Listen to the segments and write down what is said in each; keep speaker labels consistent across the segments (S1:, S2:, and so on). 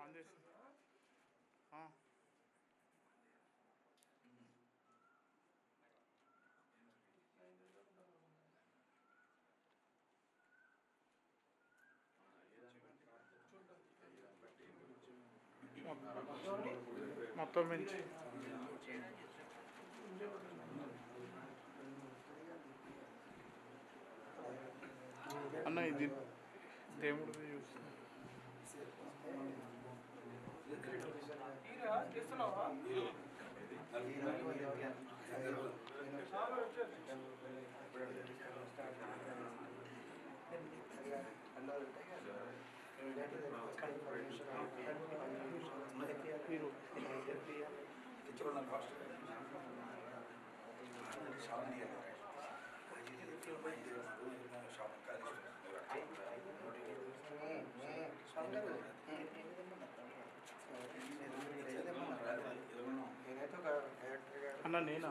S1: On చేసి మొత్తం మించి అన్న ఇది దేవుడు చూస్తున్నా అన్న నేనా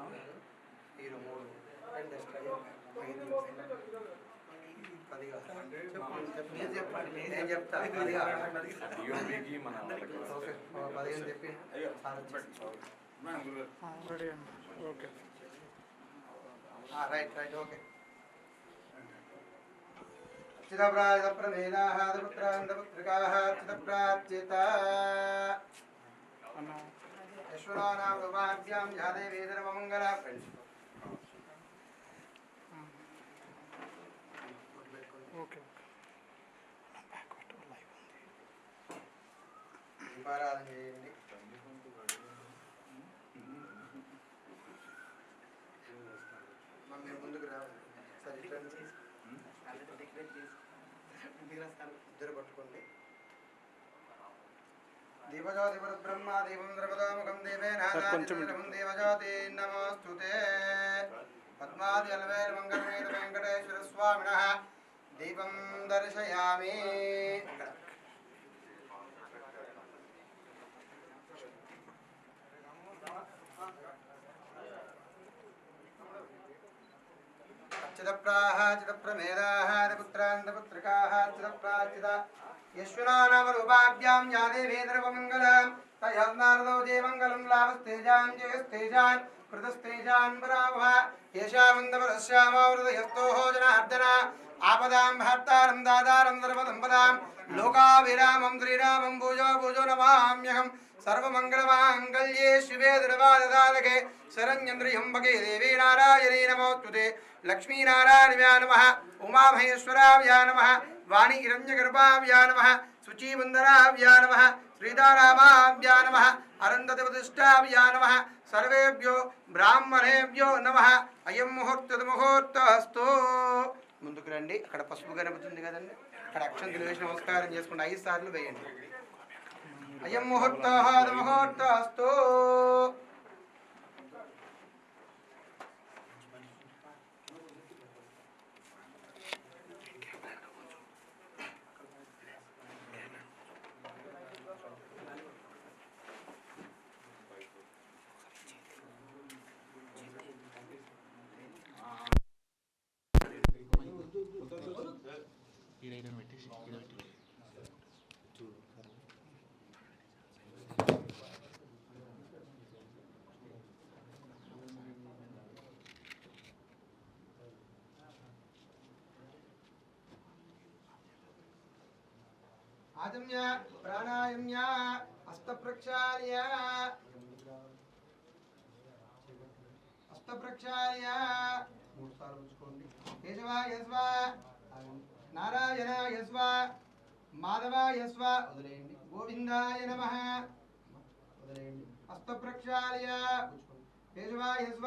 S2: నేను చెప్తా చెప్పి
S1: ఓకే
S2: రైట్ రైట్ ఓకే చిదప్రాంతపుత్రికాచిత యశ్వరానాం రూపాభ్యాం యాదే వేదరమంగళ ఫ్రెండ్స్
S1: ఓకే
S2: దీపారాధన చేయండి. మీరు ముందుకు రావాలి సరే ఇద్దరు పట్టుకోండి. దీపజ్యోతిపురబ్రహ్మ దీపం ద్రవదోముఖం దేవేనాదాదిం దేవజ్యోతి నమోస్తుతే పద్మాది అలవేల మంగళమేద వెంకటేశ్వర స్వామినః దీపం దర్శయామి. చిదప్రాహ చిదప్రమేదాహ పుత్రాంతపుత్రికాః చిదప్రాచిత యశ్వనామరూపాభ్యాం యాదే వేదరవమంగళం తయర్నారదో దేవంగళం లాభస్తేజాం జయస్తేజాన్ కృతస్తేజాన్ పరావః యేషామందవరస్యామవృతయస్తోః జనార్దన ఆపదాం భర్తారం దాదారం సర్వదంపదాం లోకాభిరామం శ్రీరామం భూజో భూజో నమామ్యహం సర్వమంగళమాంగళ్యే శివే దుర్వాదదాలకే శరణ్యంద్రియంబకే దేవీ నారాయణీ నమోస్తుతే లక్ష్మీనారాయణవ్యా నమః ఉమామహేశ్వరావ్యా నమః వాణి హిరణ్యగర్భావ్యా నమః శుచీబంధనావ్యా నమః శ్రీధారామావ్యా నమః అరుంధతివతిష్టావ్యా నమః సర్వేభ్యో బ్రాహ్మణేభ్యో నమః అయం ముహూర్తస్తు. ముందుకు రండి. అక్కడ పసుపు గణపతి ఉంది కదండి, అక్కడ అక్షంతలు వేసి నమస్కారం చేసుకుంటే 5 సార్లు వేయండి. అయం ముహూర్తస్తు. ఆజమ్య ప్రాణాయామ్య హస్తప్రక్షాళ్య హస్తప్రక్షాళ్య 3 సార్లు ఉంచుకోండి. కేశవాయ స్వ నారాయణాయ స్వ మాధవాయ స్వ వదిలేయండి. గోవిందాయ నమః వదిలేయండి. హస్తప్రక్షాళ్య కేశవాయ స్వ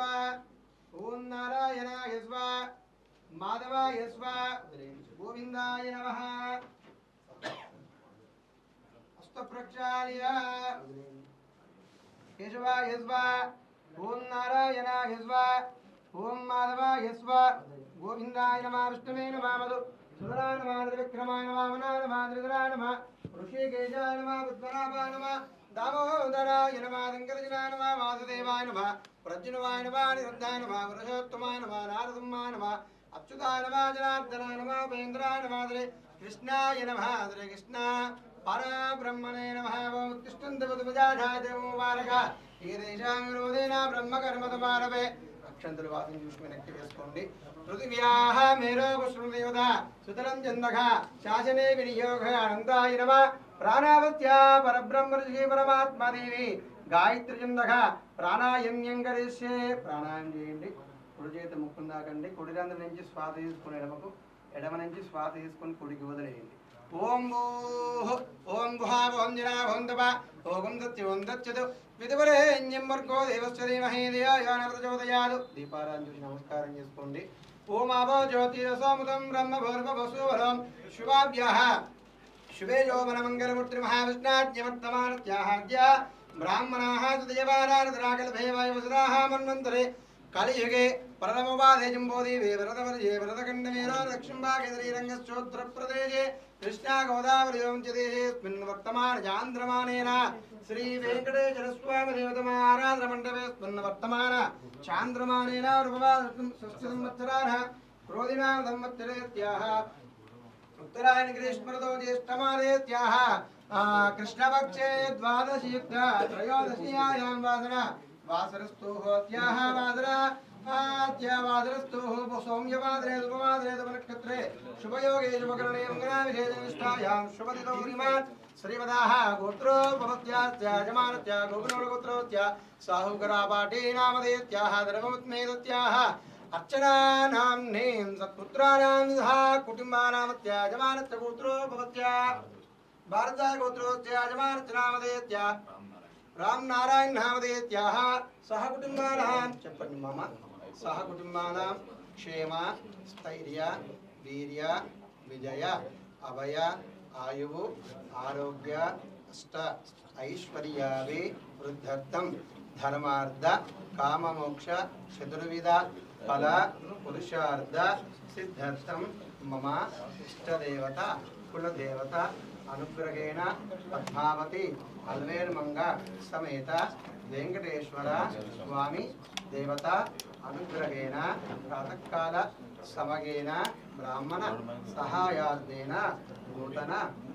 S2: ఓం నారాయణాయ స్వ మాధవాయ స్వ వదిలేయండి. గోవిందాయ నమః హస్తప్రక్షాళ్య కేశవాయ స్వ ఓం నారాయణాయ స్వ ఓం మాధవాయ స్వ గోవిందాయ నమః విష్ణువే నమః మధు సుధరాయ నమః త్రివిక్రమాయ నమః వామనాయ నమః త్రిధరాయ నమః ఋషికేశాయ నమః పద్మనాభాయ నమః దామోదరాయ నమః శంకరజనాయ నమః వాసుదేవాయ నమః ప్రజ్ఞవాయ నమః నిరుద్ధాయ నమః పురుషోత్తమాయ నమః నారసింహాయ నమః అచ్యుతాయ నమః జనార్దనాయ నమః ఉపేంద్రాయ నమః कृष्णाय नमः हरे कृष्ण परब्रह्मणे नमः ओम उत्तिष्ठन्तवदुपजाधादेवोवारक ఏదేశాం విరోధేన బ్రహ్మకర్మతమారవే అక్షంతలు వాసిని చూసి వెనక్కి వేసుకోండి పృథివ్యాః మేరో పుష్పదేవత సుతలం చందః శాసనే వినియోగ అనంతాయ నమః ప్రాణావత్యా పరబ్రహ్మ ఋషి పరమాత్మదేవి గాయత్రి చందః ప్రాణాయామ్యం కరిష్యే ప్రాణాయామం చేయండి కుడి చేత ముక్కును తాకండి కుడి రంధ్రం నుంచి శ్వాస తీసుకుని ఎడమకు ఎడమ నుంచి శ్వాస తీసుకుని కుడికి వదిలేయండి ఓం భూః ఓం భువః ఓం జనా ఓం తప ఓం దత్యోం దత్యదు విదువరేణ్యం వర్గో దేవస్య ధీమహి ధియో యో న ప్రచోదయాత్ దీపారాధన చేసి నమస్కారం చేసుకోండి ఓం ఆపో జ్యోతిరసోముదం బ్రహ్మ భూర్భవస్సువరం శుభాభ్యః శుభే యౌవన మంగళమూర్తి మహావిష్ణాజ్ఞమత్తమానత్యాహాద్య బ్రాహ్మణాః సుదేవారాధరాకల్భేవాయువసురాః మన్వంతరే కలియుగే పరమవాదే జంబోదీవే వరదవర్జే వరదఖండమేనా దక్షిణభాగే కృష్ణా గోదావరియోం చ దేశేస్మిన్ వర్తమాన చాంద్రమానేన శ్రీ వెంకటేశ్వర స్వామి దేవతమ ఆరాధన మండపేస్మిన్ వర్తమాన చాంద్రమానేన రూపవాదం సంవత్సరాః క్రోధినా సంవత్సరేత్యాః ఉత్తరాయణ గ్రీష్మృతో జ్యేష్ఠమాదేత్యాః కృష్ణపక్షే ద్వాదశీయుక్త త్రయోదశీయాయాం వాసన వాసరస్తోహోత్యాః వాసర ఆద్యవాసరస్తోః సౌమ్యవాదరే ఉపవాదరే నక్షత్రే శుభయోగే శుభకరణే మంగళావిశేషనిష్టాయాం శుభదితో శ్రీమాన్ శ్రీమదాః గోత్రో భవత్యాస్య యజమానస్య గోకులగోత్రోస్య సాహుకరాపాఠే నామధేత్యాః ధర్మవత్మేదత్యాః अर्चनानां नेम सत्पुत्राणां सहा कुटुम्बानामत्य यजमानस्य गोत्रो भवत्य भारतः गोत्रोस्य यजमानस्य नामधेयत्य रामनारायण नामधेयत्याः सह कुटुम्बानां चप्पन्नि मम सह कुटुम्बानां क्षेम स्थैर्य वीर्य विजय अभय आयुः आरोग्य अष्ट ऐश्वर्यावे वृद्धर्थं धर्मार्थ काममोक्ष चतुर्विध फल पुरुषार्थ सिद्धार्थम मम इष्टदेवता कुलदेवता अनुग्रहेण पद्मावती अल्वेर्मंग समेत वेंकटेश्वर स्वामी देवता अनुग्रहेण प्रातःकाल समगेन ब्राह्मण सहायार्देन नूतन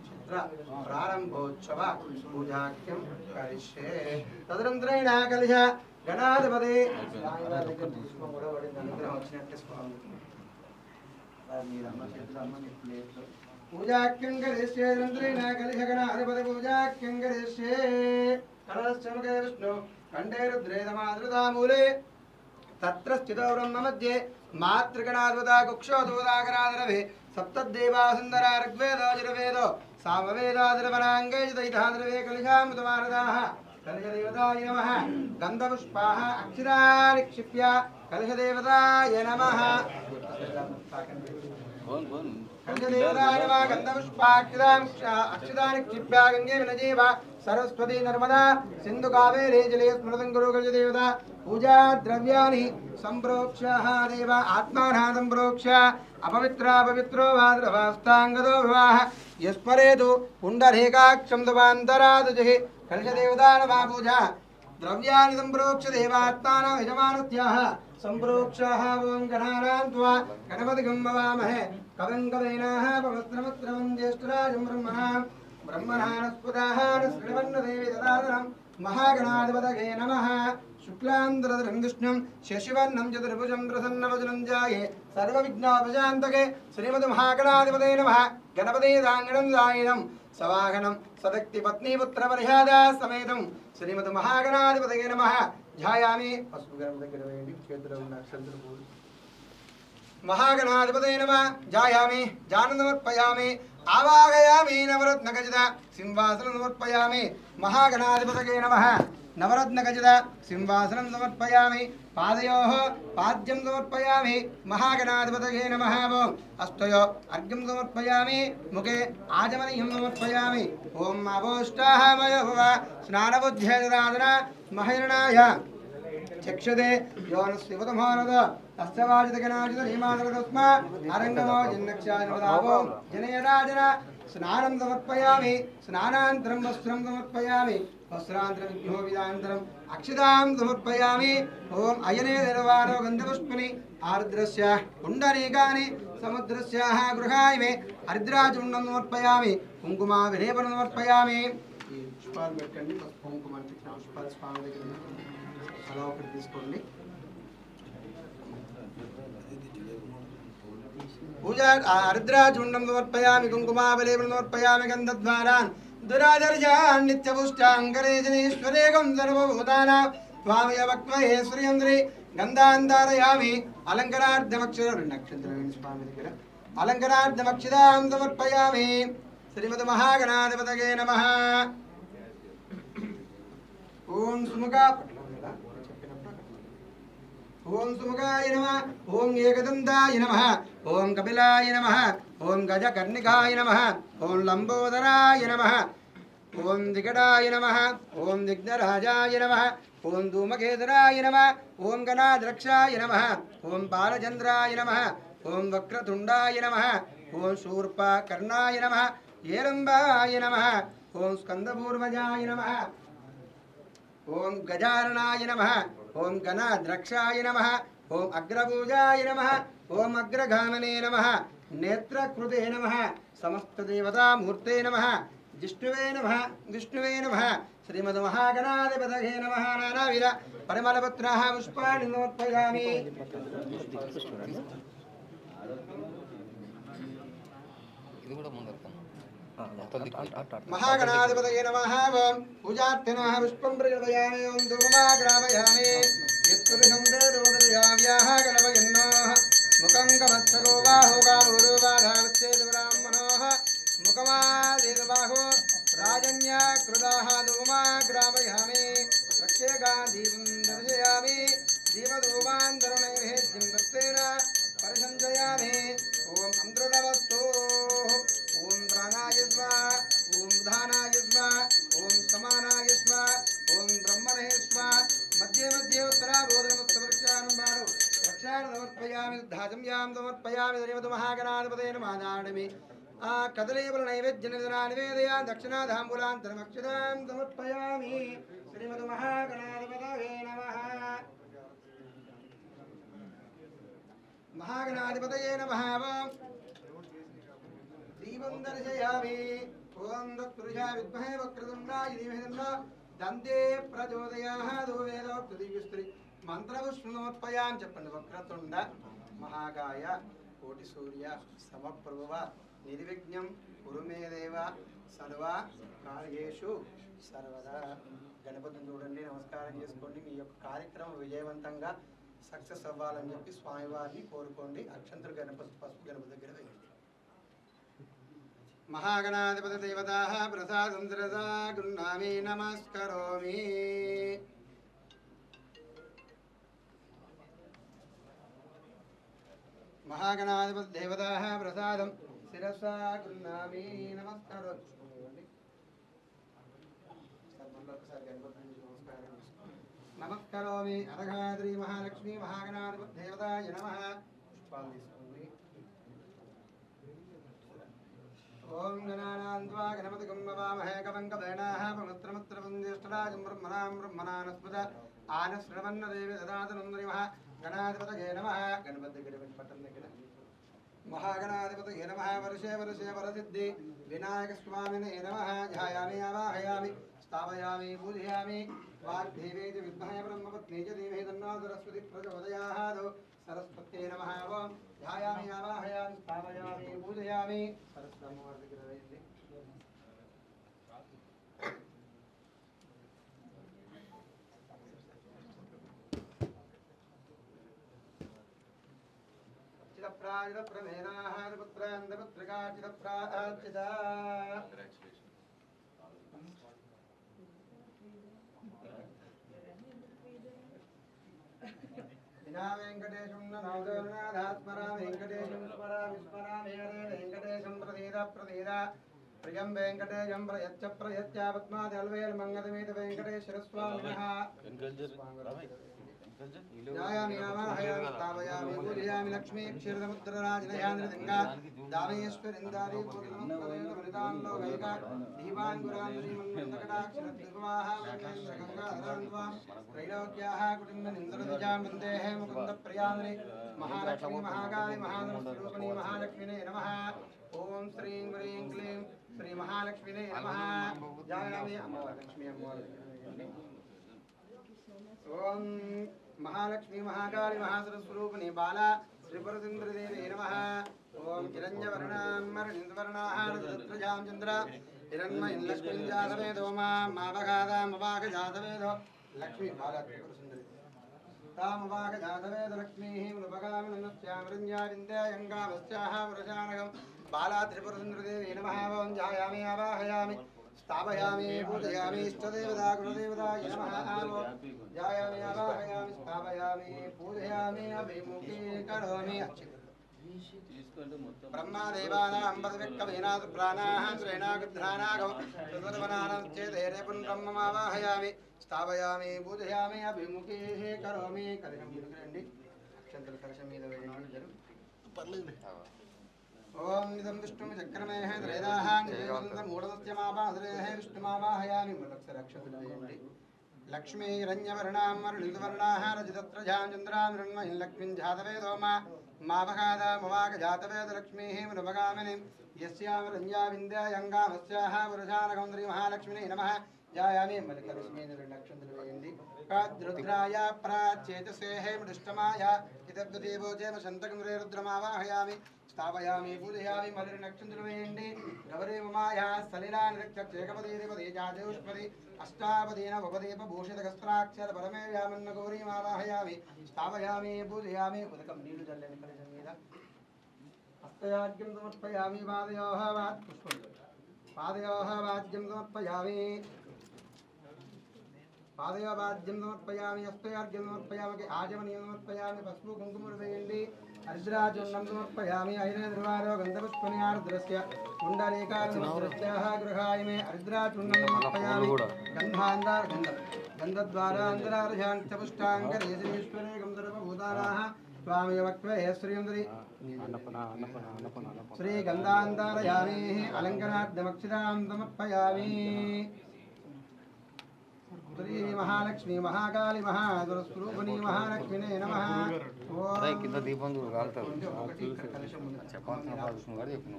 S2: चित्र प्रारंभोत्सव पूजाख्यं करिष्ये तदनन्तरेण कलश गणाधिपति पूजाख्यं करिष्ये तदनन्तरेण कलश गणाधिपति पूजाख्यं करिष्ये कलशमुखे विष्णु कंठे रुद्रे दमादृतामूले तत्र स्थितो ब्रह्म मध्ये मातृगणाधिपता कुक्षोदोदाकरादरवे सप्तदेवा सुन्दरा ऋग्वेदो यजुर्वेदो सामवेदादरवनाङ्गे दैधादरवे कलशामृतमानदाः कलशदेवताय नमः गन्धपुष्पाः अक्षराणि क्षिप्य कलशदेवताय नमः कलशदेवताय नमः गन्धपुष्पाक्षराणि क्षिप्य गङ्गे विनजीव सरस्वती नर्मदा सिन्धु कावेरी जले स्मृतं कुरु कलशदेवता पूजा द्रव्याणि सम्प्रोक्ष्यः देव आत्मानः सम्प्रोक्ष्य अपवित्रा पवित्रो भाद्रवास्ताङ्गतो विवाह यस्मरेतु पुण्डरीकाक्षं तवान्तरादुजिः कलशदेवता नमः पूजा द्रव्याणि सम्प्रोक्ष्य देवात्मानः यजमानस्याः सम्प्रोक्ष्यः ॐ गणानां त्वा गणपतिं भवामहे कविं कवीनाः पवस्त्रमत्रमं ज्येष्ठराजं ब्रह्मणास्पदाः श्रीवन्नदेवी ददादनं महागणाधिपतये नमः शुक्लांध्रधरं विष्णुं शशिवर्णं चतुर्भुजं प्रसन्नवदनं ध्याये सर्वविघ्नोपशान्तके श्रीमद्महागणाधिपतये नमः गणपतिदाङ्गणं दायिनं सवाहनं सदक्तिपत्नीपुत्रपरिषादा समेतं श्रीमद्महागणाधिपतये नमः ध्यायामि महागणाधिपतये नमः ध्यायामि जानन्दमर्पयामि आवाहयामि नवरत्नखचित सिंहासनं समर्पयामि महागणाधिपतये नमः नवरत्नखचित सिंहासनं समर्पयामि पादयोः पाद्यं समर्पयामि महागणाधिपतये नमः हस्तयो अर्घ्यं समर्पयामि मुखे आचमनीयं समर्पयामि ॐ अवोष्टाः मयो भव स्नानबुद्ध्यैराधना महिरणाय चक्षुदे योनस्विवतमोनद तस्वाजितगणाजितनीमादरदस्मा अरङ्गमो जिन्नक्षायनवदावो जनयराजन स्नानं समर्पयामि स्नानान्तरं वस्त्रं समर्पयामि वस्त्रान्तरं विघ्नोविदान्तरम् अक्षतां समर्पयामि ॐ अयने देवानो गन्धपुष्पनि आर्द्रस्य पुण्डरीकानि समुद्रस्याः गृहाय मे हरिद्राचूर्णं समर्पयामि कुङ्कुमाभिलेपनं समर्पयामि पुष्पाలు పెట్టండి కుంకుమ పుష్పాలు స్వామి దగ్గర అలా ఒకటి తీసుకోండి पूजा हरिद्राचूर्णं समर्पयामि कुङ्कुमाभिलेपनं समर्पयामि गन्धद्वारान् दुरादर्शान् नित्यपुष्टाङ्गरेशनेश्वरेकं सर्वभूतानां स्वामी वक्महे श्रियन्द्रे गन्धान् धारयामि अलङ्कारार्धमक्षरनक्षत्रं स्वामी దగ్గర अलङ्कारार्धमक्षदां समर्पयामि श्रीमद्महागणाधिपतये नमः ओम सुमुखा ओम सुमुखाय नमः ओम एकदन्ताय नमः ओम कपिलाय नमः ओम गजकर्णिकाय नमः ओम लंबोदराय नमः ओम दिगडाय नमः ओम दिग्धराजाय नमः ओम धूमकेतुराय नमः ओम गणाध्यक्षाय नमः ओम बालचन्द्राय नमः ओम वक्रतुण्डाय नमः ओम शूर्पकर्णाय नमः हेरम्बाय नमः ओम स्कन्दपूर्वजाय नमः ओम गजाननाय नमः ओम गणाध्यक्षाय नमः ओम अग्रपूजाय नमः ओम अग्रगामने नमः नेत्रकृते नमः समस्त देवता मूर्ते नमः विष्णुवे नमः श्रीमद्महागणाधिपतये नमः नानाविध परिमलपत्राः पुष्पाणि समर्पयामि महागणाधिपतये नमः पूजार्थे नमः पुष्पं प्रकल्पयामि ओं धूमाग्रापयामि यत्पुरुषं वेदोदयाव्याः कल्पयन्नोः मुखं कमत्सको बाहो गावोरुवाधावच्छेदब्राह्मणोः मुखमादेदबाहो राजन्याकृताः धूमाग्रापयामि रक्षेकादीपं दर्शयामि दीपधूमान् तरुणैर्हेद्यं दत्तेन परिसञ्जयामि ॐ अमृतवस्तु ओम प्राणाय स्वाहा ओम उदानाय स्वाहा ओम समानाय स्वाहा ओम ब्रह्मणे स्वाहा मध्ये मध्ये उत्तराबोधनमुक्तवृक्षानं बाणो रक्षां समर्पयामि धाजम्यां समर्पयामि श्रीमद्महागणाधिपतये नमः नाडमि कदलीफलनैवेद्यनिवेदना निवेदया दक्षिणाधाम्बूलान्तरमक्षतां समर्पयामि श्रीमद्महागणाधिपतये नमः महागणाधिपतये नमः दीपं दर्शयामि ओम दत्पुरुषा विद्महे वक्रतुण्डाय धीमहि तन्नो दन्ते प्रचोदयात् वेदोक्तदिव्यस्त्री मंत्रपुष्पं समर्पयामि చెప్పండి వక్రతుండ మహాకాయ కోటి సూర్య సమప్రభవ నిర్విఘ్నం కురుమే దేవ సర్వ కార్యేషు సర్వదా గణపతిని చూడండి నమస్కారం చేసుకోండి మీ యొక్క కార్యక్రమం విజయవంతంగా సక్సెస్ అవ్వాలని చెప్పి స్వామివారిని కోరుకోండి అక్షంతలు గణపతి పసుపు గణపతి దగ్గర వేయండి महागणाधिपति देवताः प्रसादं शिरसा गृह्णामि नमस्करोमि महागणाधिपति देवताः प्रसादं शिरसा गृह्णामि नमस्करोमि नमस्करोमि अरघाद्री महालक्ष्मी महागणाधिपति देवताय नमः ओम गणानान्त्वा गणपतिं नमामहे कवं कवेनाः पवित्रमुत्रं ज्येष्ठराजं ब्रह्मणास्पद आनश्रवन्नदेवी ददातनन्द्रिमः गणाधिपतये नमः गणपतिगिरिपट्टन्नगिर महागणाधिपतये नमः वर्षे वर्षे वरसिद्धि विनायकस्वामिने नमः ध्यायामि आवाहयामि स्थापयामि पूजयामि वाग्देवी च विद्महे ब्रह्मपत्नी च धीमहि तन्नो सरस्वती प्रचोदयात् सरस्वत्यै नमः ओम ध्यायामि आवाहयामि स्थापयामि पूजयामि सरस्वतीमूर्तिगिरवैन्दि चिदप्राजिदप्रमेनाः पुत्रान्दपुत्रिका चिदप्राचिदा विना वेंकटेशं नवदोनाधात्मरा वेंकटेशं स्मरा विस्मरामि हरे वेंकटेशं प्रसीद प्रियं वेंकटेशं प्रयच्च पद्मादल्वेल मंगलमेत वेंकटेश्वर स्वामिनः ध्यायामि आवाहयामि स्थापयामि पूजयामि लक्ष्मी क्षीरसमुद्रराजनयान्द्रगङ्गा दामेश्वरिन्दारी శ్రీతాంలో వైక దీపాన్ గురాంధ్రీ మన్మందకటాక్షరద్వివాహ విఘ్నేంద్ర గంగాధరాన్వా త్రైలోక్యాః కుటుంబ నిందరదిజాం వందేః ముకుంద ప్రియాన్నే మహాలక్ష్మీ మహాకాళి మహాధనస్వరూపిణీ మహాలక్ష్మినే నమః ఓం శ్రీం హ్రీం క్లీం శ్రీ మహాలక్ష్మినే నమః జాయామి అమ్మలక్ష్మీ అమ్మవారు ఓం మహాలక్ష్మీ మహాకాళి మహాసరస్వరూపిణి బాలా శ్రీపురసుందరదేవి నమః ఓం హిరణ్యవర్ణాం మరణింద్వర్ణాహారద్రజాం చంద్ర హిరణ్మయీం లక్ష్మీం జాతవేదో మామగాదామవాగ జాతవేదో లక్ష్మీ బాలా త్రిపురసుందరి తామవాగ జాతవేద లక్ష్మీః మృపగామినస్యామృణ్యావింద్యాయంగామస్యాః వృషానగం బాలా త్రిపురసుందరదేవి నమః ఓం ధ్యాయామి ఆవాహయామి स्थापयामि पूजयामि इष्टदेवता गुरुदेवताय नमः ध्यायामि आवाहयामि स्थापयामि पूजयामि अभिमुखी करोमि ब्रह्मदेवानां पदविक्कवीनां प्राणाः श्रेणागुध्रानागौ चतुर्वनानां चेदेरे पुनर्ब्रह्ममावाहयामि स्थापयामि पूजयामि अभिमुखी करोमि कलिकं अक्षंतल कलशमीद ओम इदं विष्णु चक्रमेः त्रैदाः मूढदस्यमापाधरेः विष्णुमावाहयामि मुलक्षरक्षत्रयन्ति लक्ष्मी हिरण्यवर्णां मरुणितवर्णाः रजतत्रजां चन्द्रां मृण्मयीं लक्ष्मीं जातवेदो मापगादामवाक जातवेद लक्ष्मीः मृपगामिनीं यस्यामरञ्जा विन्द्यायङ्गामस्याः वरजानकं श्रीमहालक्ष्मिने नमः जायामि मलिकलक्ष्मीर्लक्षत्रयन्ति रुद्राय प्राचेतसेः मृष्टमाय इतब्देवोजेम शन्तकं रुद्रमावाहयामि स्थापयामि पूजयामि मलिर्नक्षत्रवेण्डि गौरी उमाया सलिलानिरक्षेकपदीपदे जाजौष्पदे अष्टापदीन उपदीपभूषितकस्त्राक्षर परमे व्यामन्न गौरीमावाहयामि स्थापयामि पूजयामि उदकं नीलुजल्लेन कलशमेद हस्तयाज्ञं समर्पयामि पादयोः वाज्यं समर्पयामि पादयोवाज्यं समर्पयामि हस्तयाज्ञं समर्पयामि आजमनीयं समर्पयामि पस्पु कुङ्कुमरुदयन्ति अर्द्राचूर्णं समर्पयामि ऐरेन्द्रवारो गन्धपुष्पनिहारद्रस्य कुण्डलीकारुद्रस्याः गृहाय मे अर्द्राचूर्णं समर्पयामि गन्धान्तारगन्धद्वारान्तरार्जान्तपुष्टाङ्गरेश्वरे गन्धर्वभूतानाः स्वामी वक्वे श्रीयन्द्री श्रीगन्धान्तारयामि अलङ्कराद्यमक्षितां समर्पयामि श्री महालक्ष्मी महाकाली महादुरस्वरूपिणी महालक्ष्मीने नमः ओम
S3: కింద దీపం చూడు కాలుతారు చెప్పాల్సిన విష్ణు గారు చెప్పిన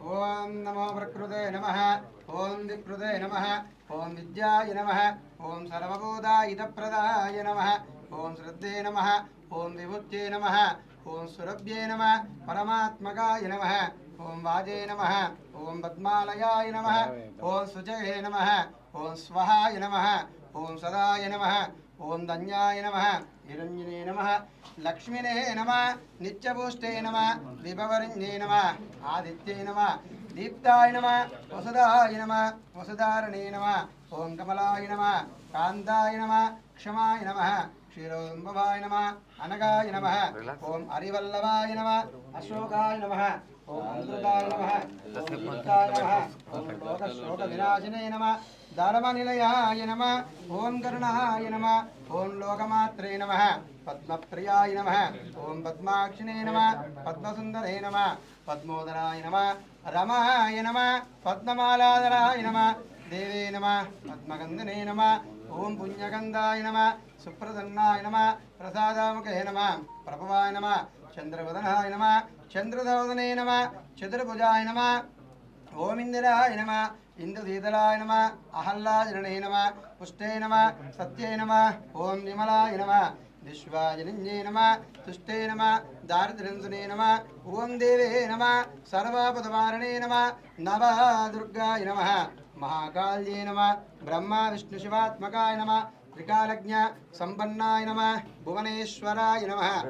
S2: ओम नमो प्रकृते नमः ओम विकृते नमः ओम विद्याय नमः ओम सर्वभूतायुधप्रदाय नमः ओम श्रद्धे नमः ओम विभुत्ये नमः ओम सुरभ्ये नमः परमात्मकाय नमः ओम वाजे नमः ओम पद्मालयाय नमः ओम सुजये नमः ओम स्वहाय नमः ओम सदाय नमः ओम धन्याय नमः हिरण्यने नमः लक्ष्मीने नमः नित्यपुष्टे नमः विभवरिण्ये नमः आदित्ये नमः दीप्ताय नमः वसुदाय नमः वसुधारणे नमः ओम कमलाय नमः कान्ताय नमः क्षमाय नमः क्षीरोद्भवाय नमः अनगाय नमः ओम हरिवल्लभाय नमः अशोकाय नमः ओम अमृताय नमः ओम नित्याय नमः ओम लोकशोकविनाशिने नमः धर्मनिलयाय नमः ओम करुणाय नमः ओम लोकमात्रे नमः पद्मप्रियाय नमः ओम पद्माक्षिणे नमः पद्मसुन्दरे नमः पद्मोदराय नमः रमाय नमः पद्ममालाधराय नमः देवे नमः पद्मगन्धने नमः ओम पुण्यगन्धाय नमः सुप्रसन्नाय नमः प्रसादामुखे नमः प्रभवाय नमः चन्द्रवदनाय नमः चन्द्रदवदने नमः चतुर्भुजाय नमः ओम इंदिराय नमः इंदुशीतलाय नमः अहल्लाजने नमः पुष्टे नमः सत्ये नमः ओम निमलाय नमः विश्वाजनिन्ये नमः तुष्टे नमः दारिद्र्यंसने नमः ओम देवे नमः सर्वपदवारणे नमः नवदुर्गाय नमः महाकाल्ये नमः ब्रह्मा विष्णु शिवात्मकाय नमः त्रिकालज्ञ संपन्नाय नमः भुवनेश्वराय नमः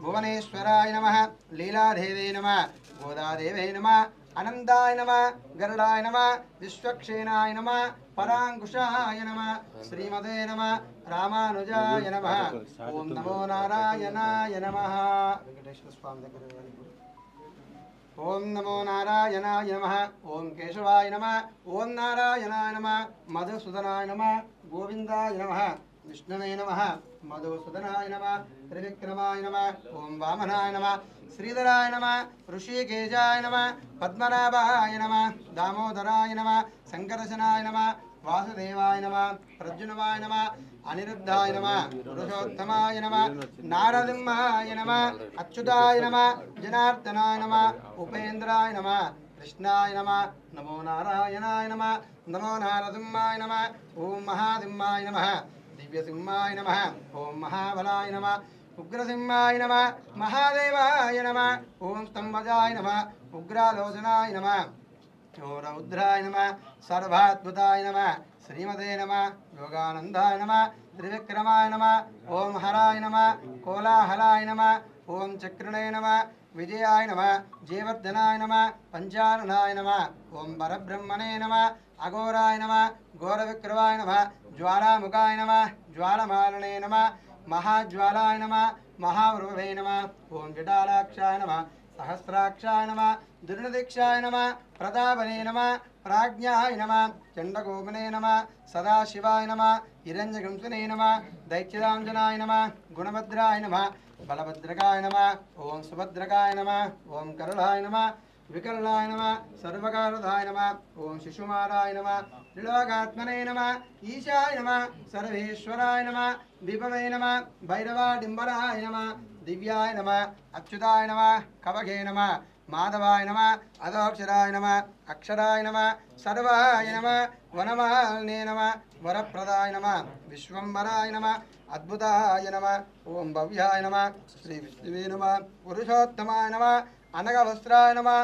S2: भुवनेश्वराय नमः लीलादेवे नमः गोदादेवे नमः अनंताय नमः गरुडाय नमः विश्वक्षेनाय नमः परांकुशाय नमः श्रीमते नमः रामानुजाय नमः ओम नमो नारायणाय नमः ओम नमो नारायणाय नमः ओम केशवाय नमः ओम नारायणाय नमः मधुसूदनाय नमः गोविंदाय नमः विष्णवे नमः मधुसूदनाय नमः त्रिविक्रमाय नमः ओम वामनाय नमः श्रीधराय नमः ऋषिकेशाय नमः पद्मनाभाय नमः दामोदराय नमः संकर्षणाय नमः वासुदेवाय नमः प्रद्युम्नाय नमः अनिरुद्धाय नमः पुरुषोत्तमाय नमः नारसिंहाय नमः अच्युताय नमः जनार्दनाय नमः उपेन्द्राय नमः कृष्णाय नमः नमो नारायणाय नमः नमो नारसिंहाय नमः ओम महासिंहाय नमः दिव्यसिंहाय नमः ओम महाबलाय नमः उग्रसिंहाय नमः महादेवाय नमः ओम स्तंभजाय नमः उग्रालोचनाय नमः ओम रौद्राय नमः सर्वाद्भुताय नमः श्रीमते नमः योगानंदाय नमः त्रिविक्रमाय नमः ओम हराय नमः कोलाहलाय नमः ओम चक्रणे नमः विजयाय नमः जयवर्धनाय नमः पंचाननाय नमः ओम परब्रह्मणे नमः अघोराय नमः घोरविक्रमाय नमः ज्वालामुखाय नमः ज्वालमालने नमः महाज्वालाय नमः महावृभवे नमः ओम जटालाक्षाय नमः सहस्राक्षाय नमः दुर्निदीक्षाय नमः प्रतापने नमः प्राज्ञाय नमः चण्डगोपने नमः सदाशिवाय नमः हिरण्यगंसने नमः दैत्यदाञ्जनाय नमः गुणभद्राय नमः बलभद्रकाय नमः ओम सुभद्रकाय नमः ओम करुणाय नमः विकलाय नमः सर्वकारदाय नमः ओम शिशुमाराय नमः त्रिलोकात्मने नमः ईशाय नमः सर्वेश्वराय नमः विभवे नमः भैरवाडिम्बराय नमः दिव्याय नमः अच्युताय नमः कवगे नमः माधवाय नमः अधोक्षराय नमः अक्षराय नमः सर्वाय नमः वनमालिने नमः वरप्रदाय नमः विश्वम्भराय नमः अद्भुताय नमः ओम भव्याय नमः श्री विष्णुवे नमः पुरुषोत्तमाय नमः अनघवस्त्राय नमः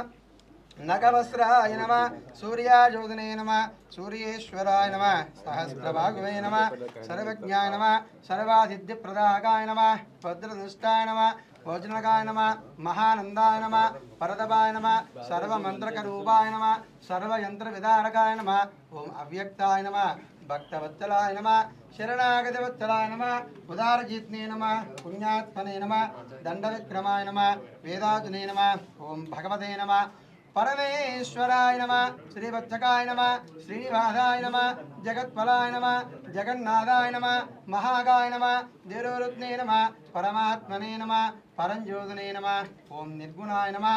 S2: नगवस्त्राय नमः सूर्याज्योतिने नमः सूर्येश्वराय नमः सहस्रभागवे नमः सर्वज्ञाय नमः सर्वासिद्धिप्रदायकाय नमः भद्रदुष्टाय नमः भोजनकाय नमः महानंदाय नमः परतपाय नमः सर्वमंत्रकरूपाय नमः सर्वयंत्रविदारकाय नमः ओम अव्यक्ताय नमः भक्तवत्सलाय नमः शरणागतवत्सलाय नमः उदारजित्ने नमः पुण्यात्मने नमः दंडविक्रमाय नमः वेदाजुने नमः ओम भगवते नमः परमेश्वराय नमः श्रीवत्सकाय नमः श्रीनिवासाय नमः जगत्फलाय नमः जगन्नाथाय नमः महागाय नमः देवरत्ने नमः परमात्मने नमः परंज्योतिने नमः ओम निर्गुणाय नमः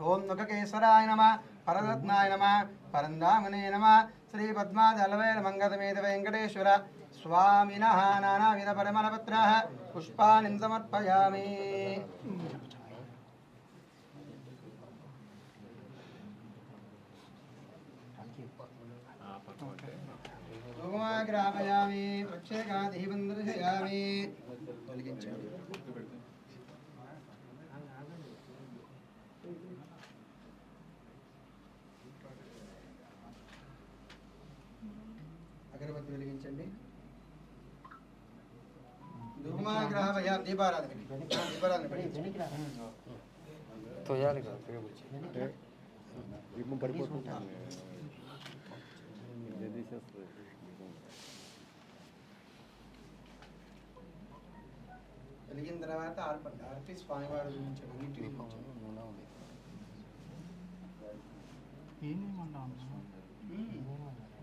S2: ओम मुखकेसराय नमः पररत्नाय नमः परंदामने नमः श्री पद्मादलवेल मंगलमेध वेंकटेश्वर स्वामिनः नानाविध परिमलपत्राः पुष्पाणि समर्पयामि। ग्रापयामि प्रक्षेकादिः बन्धयामि అగరబత్తి వెలిగించండి. ధూమగ్రాహయ దీపారాధన
S3: తోయాలి కదా దీపం పడిపోతుంది.
S2: వెలిగిన తర్వాత ఆర్పి స్వామివారి గురించి నీటి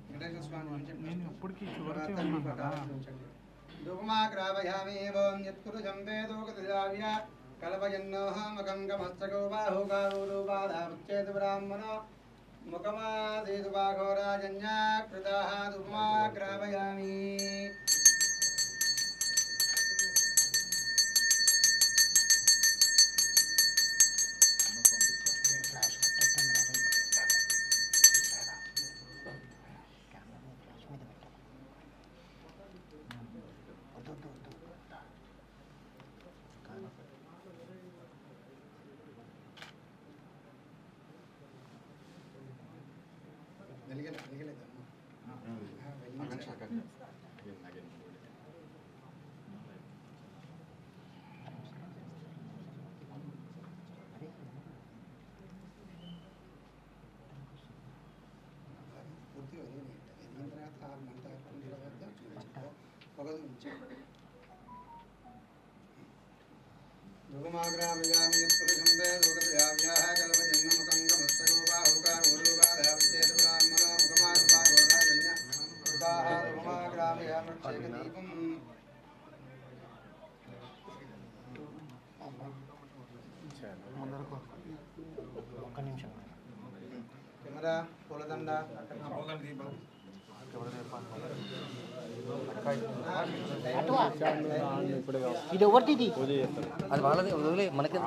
S2: వెంకటేశ్వర స్వామి ధూమాగ్రావయామి ఓం యత్కురుజం వేదోగతజావ్య కల్పయన్నోహమకంగమస్తకో బాహుకారూపాదాముచ్చేతు బ్రాహ్మణో ముఖమాదేతు బాఘోరాజన్యాకృతాః ధూమాగ్రావయామి. ధూమాగ్రామయామి పురుషం వేదోగతజావ్యాః కల్పయన్నముకంగమస్తకో బాహుకారూపాదాముచ్చేతు బ్రాహ్మణో ముఖమారుపాఘోరాజన్యాకృతాః ధూమాగ్రామయామి దీపం
S4: ఒక్క నిమిషం
S2: కెమెరా పూలదండ
S4: ఇది ఎవరిది
S3: అది వాళ్ళది వదిలే మనకి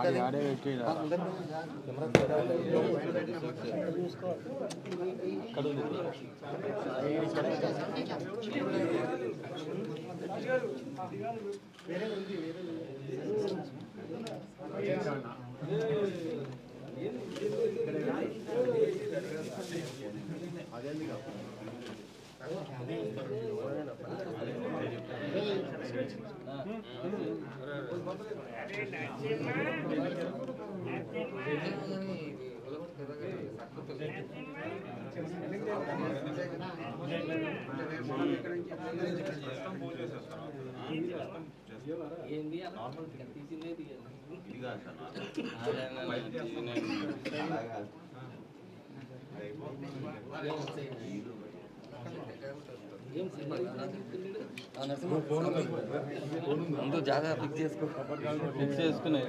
S3: ముందు జాగా ఫిక్స్ చేసుకునే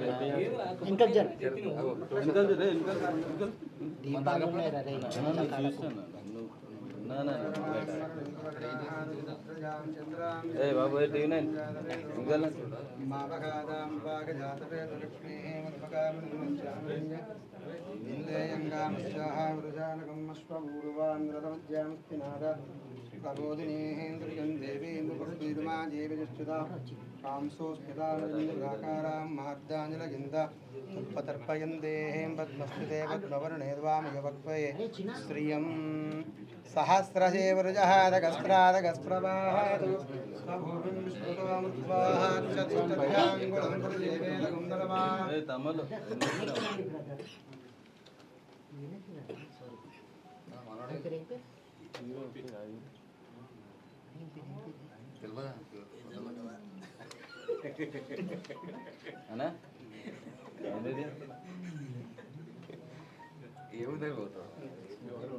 S4: ఇంకా
S3: బాబు
S2: प्रबोधिनीन्द्रियं देवीन्द्रपुष्पीरुमा देवीजुष्टुता कांसोस्मिताकारां महार्दाञ्जलगिन्द उपतर्पयन्देहें पद्मस्थिते पद्मवर्णेर्वामयवक्पये श्रियं सहस्रशेवरुजहादगस्त्रादगस्प्रभाहात् स्वभूमिं विश्रुतोमुद्वाहाक्षतिष्ठत्याङ्गुलं गुरुदेवेन गुन्दलमा
S3: తమలు అన్నా ఏముంది పోతావు ఎవరు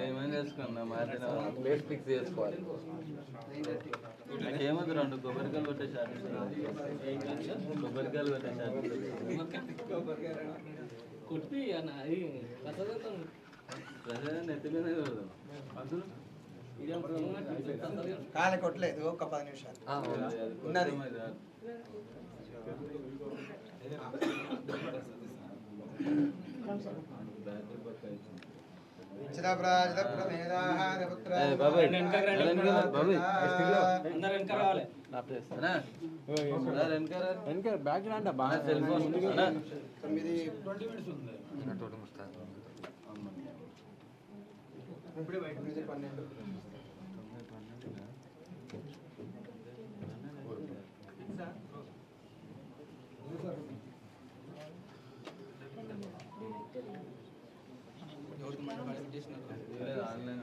S3: ఏమైనా చేసుకున్నా మారిన ప్లేస్ ఫిక్స్ చేసుకోవాలి నాకేమద్దు రెండు కొబ్బరికాయలు పెట్టేసారు కొబ్బరికాయలు పెట్టేసారు కొట్టి నెత్తి మీద
S2: కాలే కొట్టలేదు ఒక 10 నిమిషాలు ఉన్నది
S3: బ్యాక్ బాగా సెల్ ఫోన్
S2: 9 ఇప్పుడే బయట 12
S3: ఆన్లైన్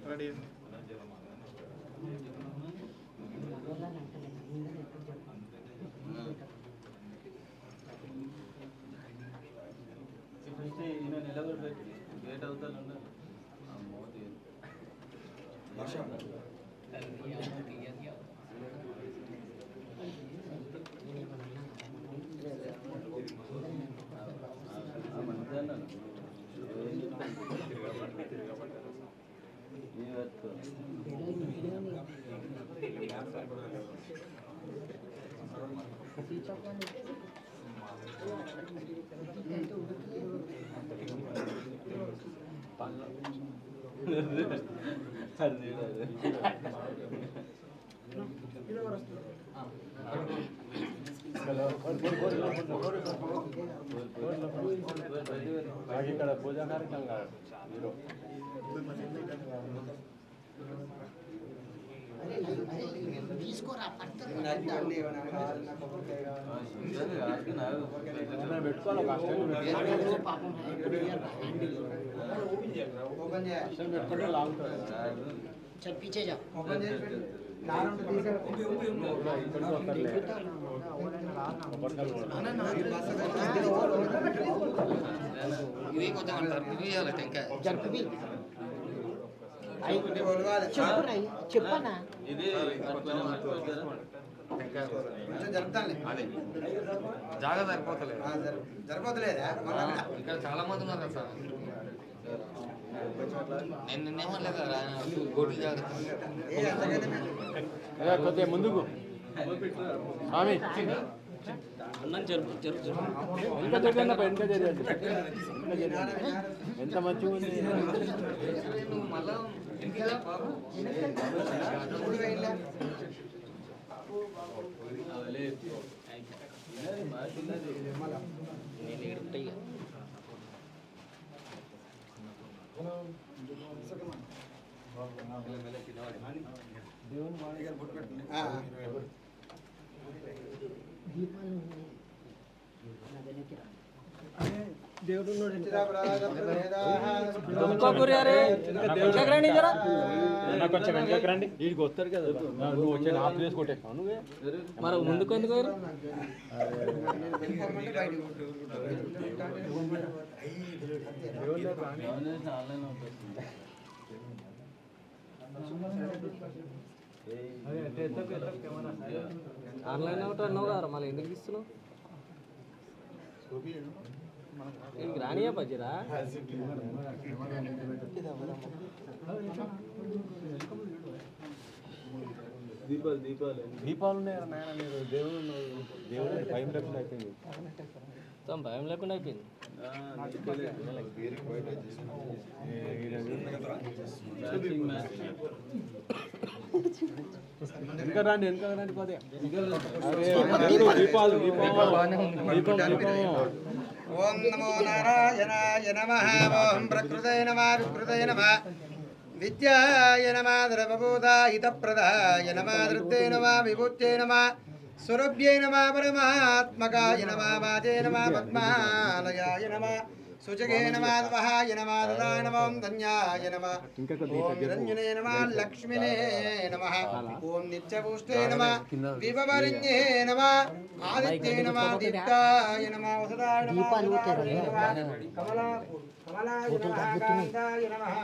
S1: రెడీ
S3: గేట్ అవుతాను మోదీ ఇక్కడ పూజా కార్యక్రమం కాదు పెట్టుకుంటే లాగుతారు
S4: चल पीछे जाओ జరుపుది చెప్పనా
S3: ఇది
S2: జరుపుతాను
S5: అదే జాగా సరిపోతలేదు
S2: సరిపోతలేదా
S5: ఇక్కడ చాలా మంది ఉన్నారు కదా సార్ నేను నిన్నేమనలేదు కదా గోటి జాగ్రత్త
S3: కొద్దిగా ముందుకు స్వామి ఎంత జరిగిందప్ప ఎంత జరిగింది ఎంత మంచిగా ఉంది
S5: నువ్వు మళ్ళా ఇంటికి రా బాబు.
S3: కొంచెం వెనకకి రండి వీడికి వస్తారు కదా నువ్వు వచ్చే నా ప్లేస్ కొట్టేస్తావు నువ్వే
S6: మరి ముందుకు ఎందుకు ఆన్లైన్ అవుట్ అన్నావు కదా మళ్ళీ ఎందుకు ఇస్తున్నావు రానియా పచ్చిరా
S3: దీపాలు ఉన్నాయా నాయన మీరు దేవుడు భయం లేకుండా అయిపోయింది
S6: భయం లేకుండా అయిపోయింది
S3: ఇంకా రండి వెనక రండి కొద్దిగా దీపాలు
S2: ఓం నమో నారాయణాయ నమః ఓం ప్రకృతే నమః వికృతే నమః విద్యాయ నమః ద్రవభూతాయితప్రదాయ నమః ధృతే నమః విభూత్యై నమః స్వరూప్యై నమః పరమాత్మకాయ నమః వాచే నమః పద్మాలయాయ నమః సుజగే నమః స్వహాయ నమః దదాయ నమః ధన్యాయ నమః ఓం నిరంజనే నమః లక్ష్మినే నమః ఓం నిత్యపుష్టే నమః విభవరిణ్యే నమః ఆదిత్యే నమః దీప్తాయ నమః వసుదాయ నమః కమలాయ నమః కాంతాయ నమః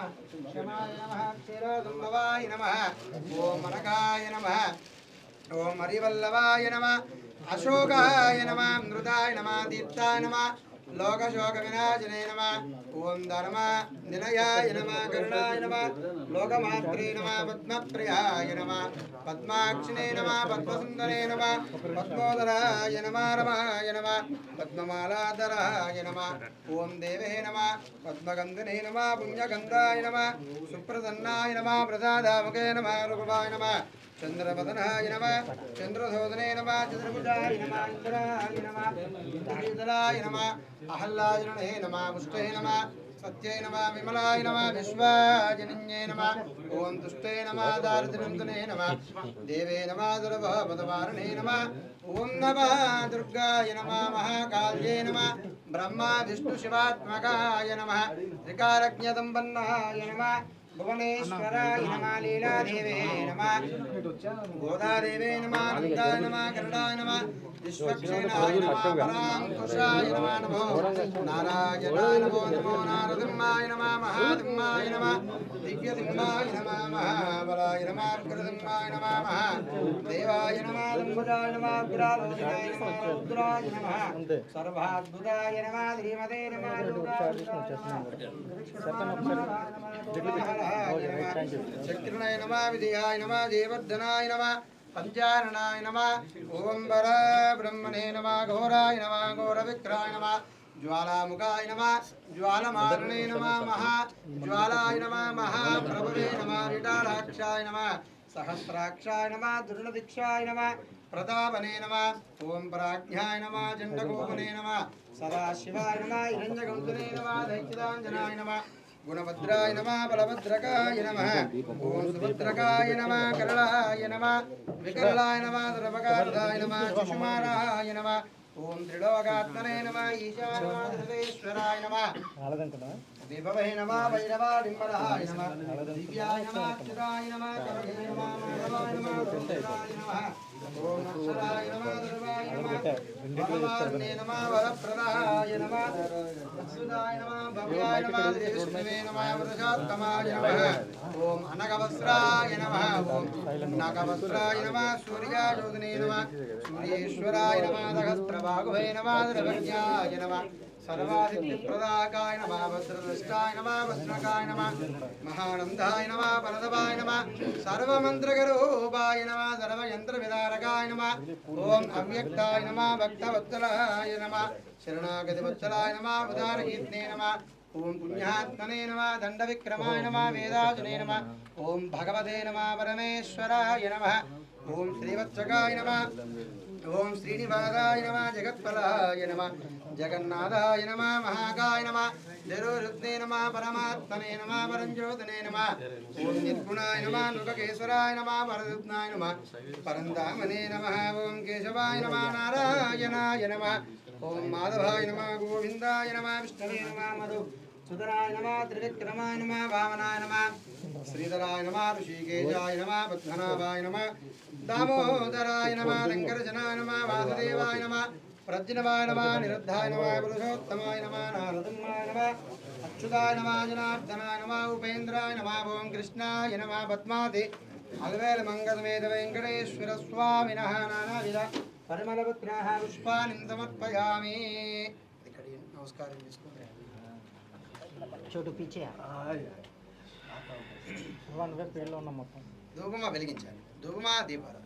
S2: క్షమాయ నమః క్షీరదుంభవాయ నమః ఓం మనకాయ నమః ఓం హరివల్లభాయ నమః అశోకాయ నమః మృదాయ నమః దీప్తాయ నమః లోకశోక వినాశనే నమః ఓం ధర్మ నిలయాయ నమః కరుణాయ నమః లోకమాత్రే నమః పద్మప్రియాయ నమః పద్మాక్షిణే నమః పద్మసుందరే నమః పద్మోదరాయ నమః రమాయ నమః పద్మమాలాధరాయ నమః ఓం దేవే నమః పద్మగంధనే నమః పుణ్యగంధాయ నమః సుప్రసన్నాయ నమః ప్రసాదాముఖే నమః రూపాయ నమః చంద్రవదనాయ నమః చంద్రశోధనే నమః చంద్రభుజాయ నమః ఇంద్రాయ నమః ఇంద్రశీతలాయ నమః అహల్లాయనే నమః పుష్టే నమః సత్యై నమః విమలాయ నమః విశ్వాజనిన్యే నమః ఓం తుష్టే నమః దారిద్ర్యంతనే నమః దేవే నమః దుర్భవదవారణే నమః ఓం నమః దుర్గాయ నమః మహాకాళ్యే నమః బ్రహ్మ విష్ణు శివాత్మకాయ నమః త్రికారజ్ఞ సంపన్నాయ నమః భువనేశ్వరాయ నమః లీలాదేవే నమః గోదాదేవే నమః నందాయ నమః కరుణాయ నమః విశ్వక్షేణాయ నమః పరాంకుశాయ నమః నమో నారాయణాయ నమో నమో నారసింహాయ నమః మహాసింహాయ నమః దివ్యసింహాయ నమః మహాబలాయ నమః ఉగ్రసింహాయ నమః మహాదేవాయ నమః లంబుజాయ నమః ఉగ్రాలోచనాయ నమః రుద్రాయ నమః సర్వాద్భుతాయ నమః శ్రీమతే నమః చక్రణాయ నమః విజయాయ నమః దేవర్ధనాయ నమః పంచారణాయ నమః ఓం వర బ్రహ్మణే నమః ఘోరాయ నమః ఘోరవిక్రాయ నమః జ్వాలాముఖాయ నమః జ్వాలమారణే నమః మహా జ్వాలాయ నమః మహాప్రభవే నమః విఠాలాక్షాయ నమః సహస్రాక్షాయ నమః దుర్ణదీక్షాయ నమః ప్రతాపనే నమః ఓం ప్రాజ్ఞాయ నమః చండకోపనే నమః సదాశివాయ నమః హిరణ్యగౌతమే నమః దైత్యదాంజనాయ నమః గుణభద్రాయ నమః బలభద్రకాయ నమః ఓం సుభద్రకాయ నమః కరళాయ నమః వికరళాయ నమః సర్వకార్దాయ నమః శిశుమారాయ నమః ఓం త్రిలోకాత్మనే నమః ఈశాయ నమః సర్వేశ్వరాయ నమః విభవే నమః వైరవాడింబరాయ నమః దివ్యాయ నమః అచ్యుతాయ నమః కరగే నమః మాధవాయ నమః రుద్రాయ నమః ఓం అక్షరాయ నమః ధర్వాయ నమః వరమార్ణే నమః వరప్రదాయ నమః అచ్యుతాయ నమః భవ్యాయ నమః విష్ణువే నమః వరజాత్తమాయ నమః ఓం అనగవస్త్రాయ నమః ఓం నాగవస్త్రాయ నమః సూర్యాయోధనే నమః సూర్యేశ్వరాయ నమః సహస్రబాహువే నమః ద్రవజ్ఞాయ నమః सर्वादित्यप्रदाकाय नमः वज्रदृष्टाय नमः वज्रकाय नमः महानन्दाय नमः परदवाय नमः सर्वमन्त्रगरूपाय नमः सर्वयन्त्रविदारकाय नमः ॐ अव्यक्ताय नमः भक्तवत्सलाय नमः शरणागतिवत्सलाय नमः उदारकीर्तने नमः ॐ पुण्यात्मने नमः दण्डविक्रमाय नमः वेदाजुने नमः ॐ भगवते नमः परमेश्वराय नमः ॐ श्रीवत्सकाय नमः ओम श्रीनिवासाय नमः जगत्फलाय नमः जगन्नाथाय नमः महाकाय नमः जरोरुद्ने नमः परमात्मने नमः परञ्ज्योतने नमः ओम निर्गुणाय नमः लोककेश्वराय नमः वरदुत्नाय नमः परन्दामने नमः ओम केशवाय नमः नारायणाय नमः ओम माधवाय नमः गोविन्दाय नमः विष्णवे नमः मधुसूदनाय नमः त्रिविक्रमाय नमः वामनाय नमः श्रीधराय नमः ऋषिकेशाय नमः पद्मनाभाय नमः दामोदराय नमः लंकरजनाय नमः वासुदेवाय नमः प्रज्ञवाय नमः निरुद्धाय नमः पुरुषोत्तमाय नमः नारदमाय नमः अच्युताय नमः जनार्दनाय नमः उपेन्द्राय नमः ओम कृष्णाय नमः पद्मावती अलवेल मंगलमेध वेंकटेश्वर स्वामिनः नानाविध परिमलपुत्राः पुष्पाणि समर्पयामि नमस्कार
S4: छोटू पीछे
S2: धूपमा వెలిగించాలి ధూపమా దీపాలు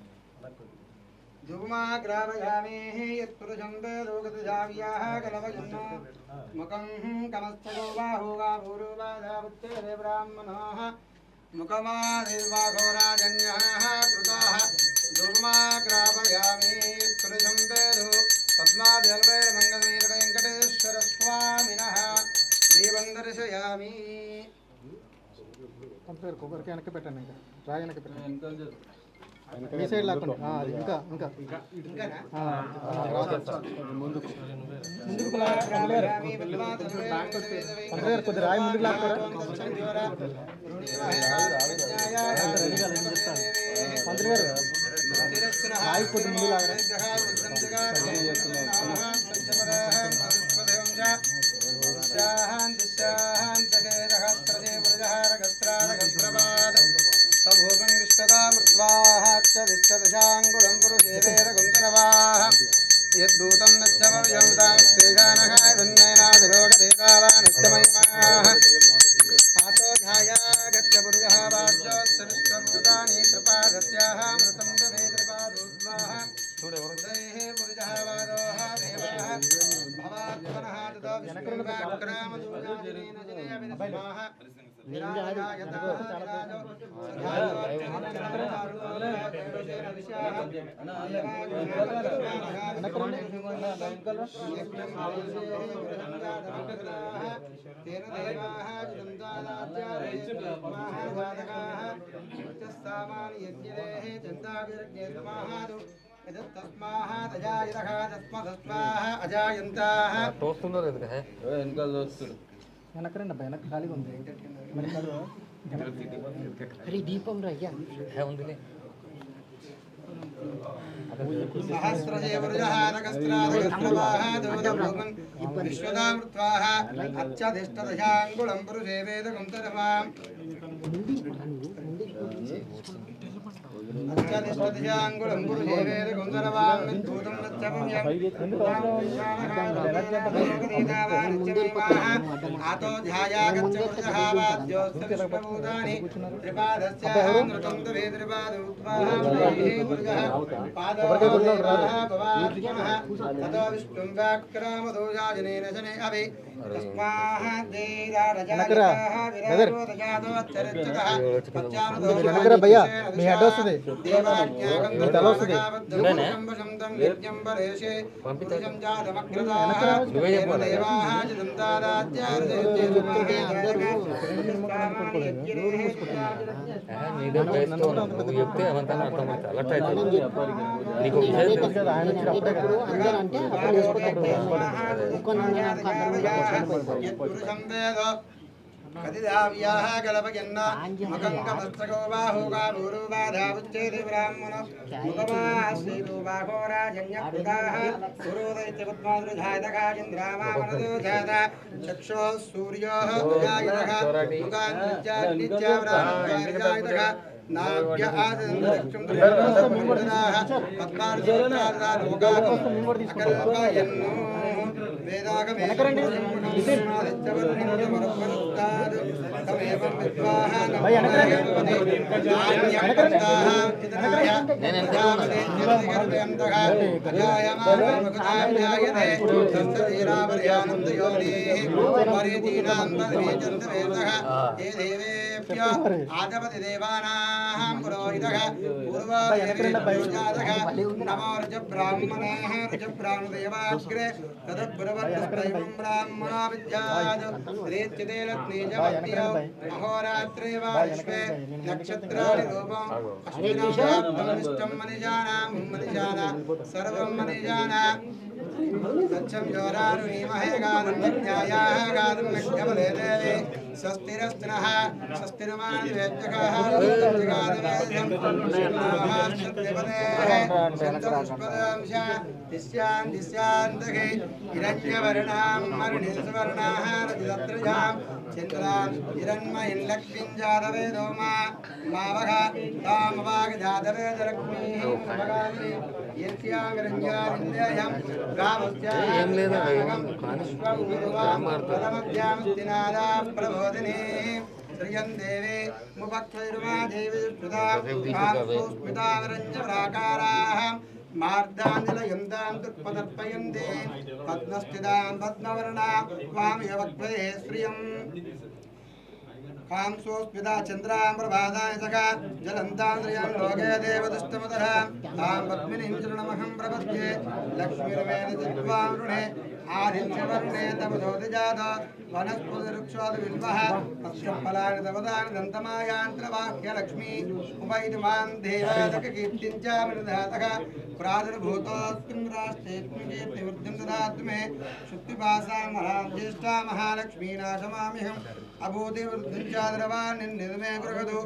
S2: ధూపమా గ్రావయామి యత్పురుషం వేదోగతజావ్యాః కలవయన్నో ముఖం కమస్తగో బాహుగా పూర్వబాధావృత్తే బ్రాహ్మణోః ముఖమాదిర్వాఘోరాజన్యాః కృతాః ధూపమా గ్రావయామి యత్పురుషం వేదో పద్మాదిల్వేల మంగళమేద వెంకటేశ్వర స్వామినః దీపం దర్శయామి
S1: కంపేర్ కొబ్బరికి వెనక్కి పెట్టండి ఇంకా రాయి వెనక్కి పెట్టండి ఈ సైడ్ లాక్కండి అది ఇంకా ఇంకా ముందుకు కొద్ది రాయి ముందుకు లాక్కోరా మంత్రి గారు రాయి కొద్ది ముందు లాగరా సభోగం విశ్వదామృత్వాహాచ్చదిష్టదశాంగుళం పురుషే వేదగుంతరవాః యద్దూతం నిత్యమవ్యం తామస్త్రీగానహాయ ధన్యైనాదిలోకదేవావా నిత్యమహిమాః ఆచోధ్యాయాగత్య పురుషः వాచ్యోస్య విశ్వభూతాని త్రిపాదస్యాः మృతం దవే త్రిపాదోద్వాః ఉదయః పురుషः వాదోః దేవాः భవాత్మనः తతో విష్ణుర్వాక్రామదూయాజినేన జనయ వినస్మాః
S6: తోస్తున్నారు
S1: వెనకరండి అబ్బాయి వెనక ఖాళీగా ఉంది
S4: అరే దీపం రయ్యా
S5: ఉందిలే
S2: విశ్వదామృత్వాహ అత్యధిష్టదశాంగుళం పురుషే వేదకం తరవాం అత్యధిష్టదశాంగుళం పురుషే వేదకం తరవాం విద్భూతం నచ్చమం ఆతో ధ్యాయాగచ్చవాద్యోస్తవిశ్వభూతాని త్రిపాదస్యాహం నృతం తవే తతో విష్ణుం వ్యాక్రామదోజాజనేన శనే అభి
S1: భయ్యా మీ హెడ్ వస్తుంది తల వస్తుంది
S5: నువ్వు చెప్తే ఏమంతా అర్థమవుతుంది అలర్ట్ అవుతుంది నీకు
S2: కదిదావ్యాః కలపయన్న మకంకమస్తకో బాహుకాభూరుబాధావుచ్చేది బ్రాహ్మణ ముఖమాశ్రీతో బాహో రాజన్యకృతాః పురోదైత్య పద్మాదృధాయతకాచింద్రామామనదోజాత చక్షో సూర్యోః ఉజాయతః ముఖాన్నిత్యా బ్రాహ్మణాయతః నాభ్య ఆదక్షం త్రిపురాః పద్మార్జోతాదోగాకల్పయన్నో వేదాగమే ఆదపతి దేవానాం పురోహితః పూర్వాదేవీజాతః నమో రుచ బ్రాహ్మణేః రుచ బ్రాహ్మణదేవాగ్రే తదబ్రవత్తైవం బ్రాహ్మణా విద్యాద్ శ్రీచ్యతే లక్ష్మీజవత్యౌ అహోరాత్రే వా విశ్వే నక్షత్రాణి రూపం అశ్వినాం మనిజానాం మనిజానా సర్వం మనిజానా సత్యం యోరారుణీమహే గానం న్యాయాః గానం నక్షమలే దేవే స్వస్తిరస్తినః స్వస్తిర్మానివేద్యకాః గాదవేదం సత్యపదేః దిశ్యాం దిశ్యాంతకే హిరణ్యవర్ణాం మరుణీసువర్ణాః రజతత్రయాం చంద్రాం హిరణ్మయీం లక్ష్మీం జాతవేదో మావః తామవాగజాతవేద లక్ష్మీం భగామి యస్యాం విరంజానింద్యయం
S5: ఏం లేదా
S2: ప్రబోధిని శ్రియం దేవే ముపక్షైర్మా దేవి స్మితావరంజరాకారాః మార్దాంజలయంతాం దుఃపదర్పయంతే పద్మస్థితాం పద్మవర్ణా వామయవక్త్వే శ్రియం కాంసోస్మితా చంద్రాం ప్రభాదాయ సఖా జలంతాంద్రియం లోకే దేవదుష్టమదః తాం పద్మినీం చరణమహం ప్రపద్యే లక్ష్మీర్వేణ చిత్వాం రుణే ఆదిత్యవర్ణే తమసోదిజాత వనస్పతిరుక్షోది విల్వః తస్యఫలాని తవదాని దంతమాయాంత్రవాహ్య లక్ష్మీ ఉపైతి మాం దేవాదక కీర్తిం చ మృధాతః ప్రాదుర్భూతోస్మిన్ రాష్ట్రేస్మిన్ కీర్తివృద్ధిం దదాతు మే శుద్ధిపాసాం మహాం జ్యేష్ఠా మహాలక్ష్మీ నాశమామ్యహం అభూతి వృద్ధిం చాద్రవాన్నిర్మే గృహదు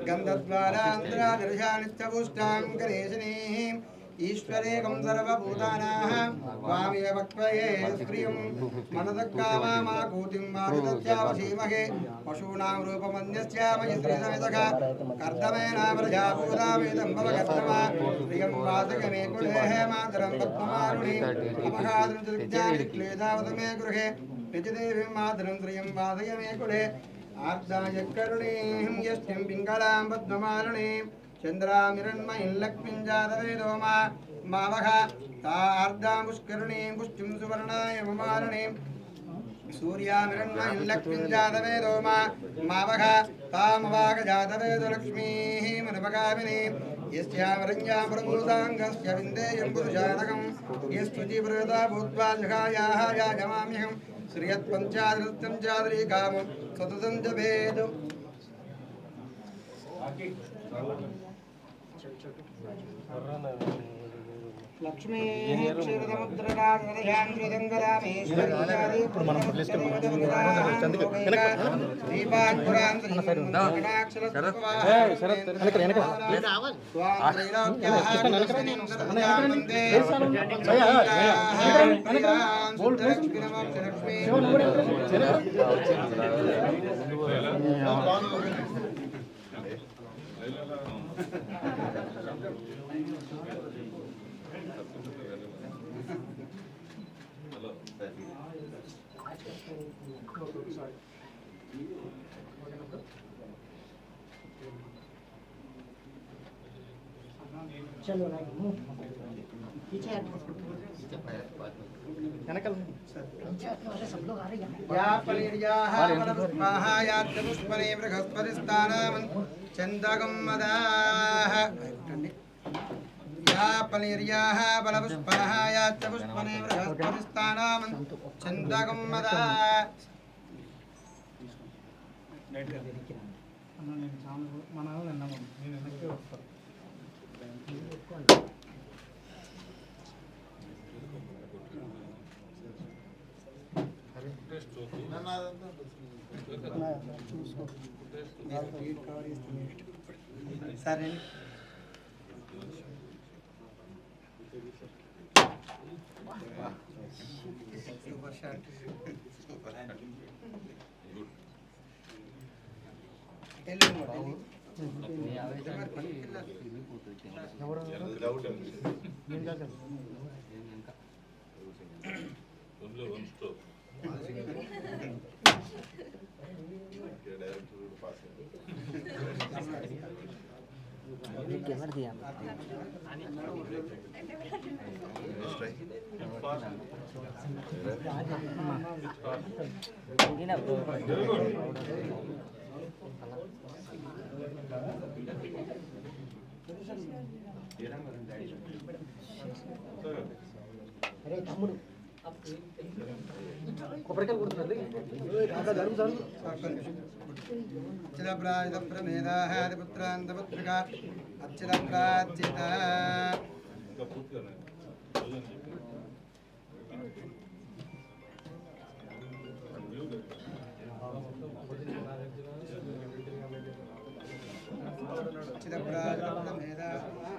S2: గంధద్వారాంతరాదర్శానిత్యపుష్టాం గణేశనీం ఈశ్వరేకం సర్వభూతానాం వామయవక్త్వయే శ్రియం మనదక్కామాకూతిం మారుదత్యావశీమహే పశూనాం రూపమన్యస్యామయి శ్రీసమితః కర్దమేన ప్రజాభూతామేదం భవకర్తమా ప్రియం వాసకమే కులేః మాతరం పద్మమారుణి అమహాదం చ క్లేదావత మే గృహే నిజదేవీం మాతరం శ్రియం వాసయ మే కులే ఆర్దాయ కరుణీం యస్యం పింగళాం పద్మమారుణీం చంద్రామిరణ్మయీం లక్ష్మీం జాతవేదో మావః తార్దాం పుష్కరుణీం పుష్టిం సువర్ణాయ మమారుణీం సూర్యామిరణ్మయీం లక్ష్మీం జాతవేదో మావః తామవాగ జాతవేదో లక్ష్మీం అనుపగామినీం యస్యామరణ్యాం ప్రమూదాంగస్య విందేయం పురుషానకం యస్సుచి ప్రేతా భూత్వా జగాయాః యాజమామ్యహం శ్రియత్పంచాదృత్యం చాదరీకామం సతతం జపేదు లక్ష్మీ క్షీరసముద్రరాజరామేశ్వరీ
S4: चलो ना पीछे सब लोग आ रहे हैं
S2: या पलिर्याः फलपुष्पाः यात्यपुष्पने बृहस्पतिस्थानामन् चन्द्रगम्मदाः या पलिर्याः फलपुष्पाः यात्यपुष्पने बृहस्पतिस्थानामन् चन्द्रगम्मदाः సరే సూపర్ షాట్
S6: कैमरा दिया
S4: अरे तम्मुడు
S1: కొబ్బరికాయలు కొడుతున్నారు
S2: అచ్చిరప్రాజితప్రమేదాహాదిపుత్రాంతపుత్రికా అచ్చిరప్రాజిత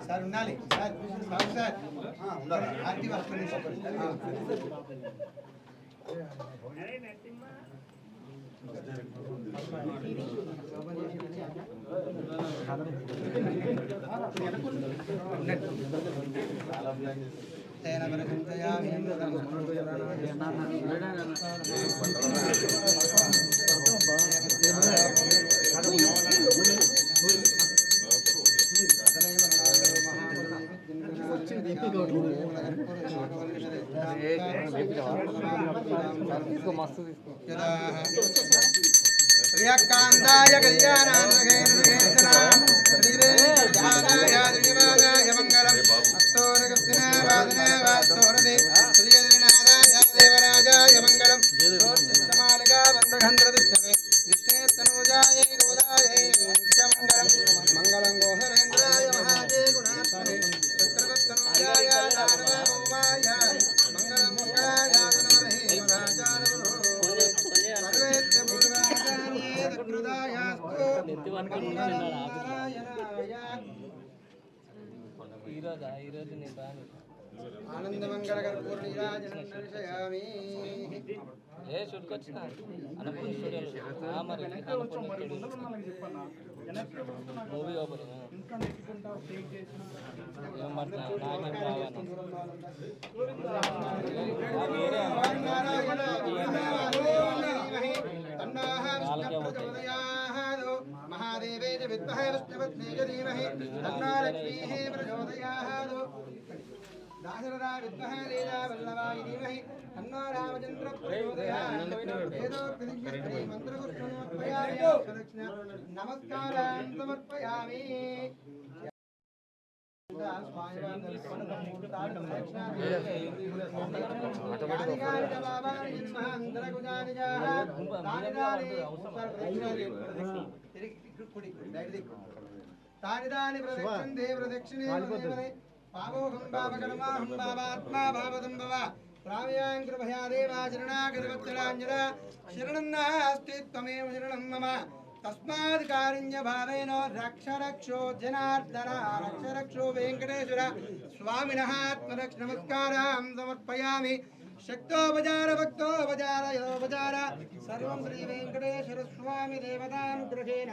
S2: సార్ ఉండాలి సార్ సార్ సార్ ఆర్టీ వస్తుంది తేన పరిచింతయామి ప్రియకాంతాయ కళ్యాణాయ మంగళం శ్రీనాథాయ దేవరాజాయ మంగళం మాలికా బంధగంధ్రదిష్టమే విష్ణేత్తనూజాయ గోదాయ మంగళం మంగళం గోహరేంద్రాయ మహాదే గుణాత్మనే చక్రవర్తనూజాయ నారదోమాయ మంగళం మంగళాయ నమః రాజానవో సర్వేత్ర పూర్వాచార్యే దృదాయాస్తు
S6: ఈరోజు నేను రాను
S2: ఆనందమంగళకర్పూర్ణీరాజనర్శయామి
S6: ఏ షూట్కి వచ్చిన అన్నపూర్ణ స్టూడియోలో మరి అన్నపూర్ణ స్టూడియో మూవీ ఓపెనింగ్ ఏం మాట్లా నాకేం రావాను
S2: మహాదేవే విద్మహే విష్ణుపత్నే ధీమహి తన్నో లక్ష్మీః ప్రచోదయాత్ దాశరథా విద్మహే లీలా వల్లభాయ ధీమహి తన్నో రామచంద్ర ప్రచోదయాత్ వేదోక్తిదివ్యశ్రీ మంత్రపుష్పమర్పయామి నమస్కారాన్ సమర్పయామి तानि तानि प्रदक्षिणे प्रदक्षिणे प्रदेवने पावोहं पावकर्माहं पावात्मा भावदं भव प्राव्यां कृपया देवाचरणागतिवत्सलाञ्जना शरणं नास्ति त्वमेव शरणं मम तस्मात् कारुण्य भावेन रक्ष रक्षो जनार्दन रक्ष रक्षो वेङ्कटेश्वर स्वामिनः आत्मरक्षनमस्कारां समर्पयामि शक्तोपचार भक्तोपचार यदोपचार सर्वं श्रीवेङ्कटेश्वर स्वामी देवतानुग्रहेण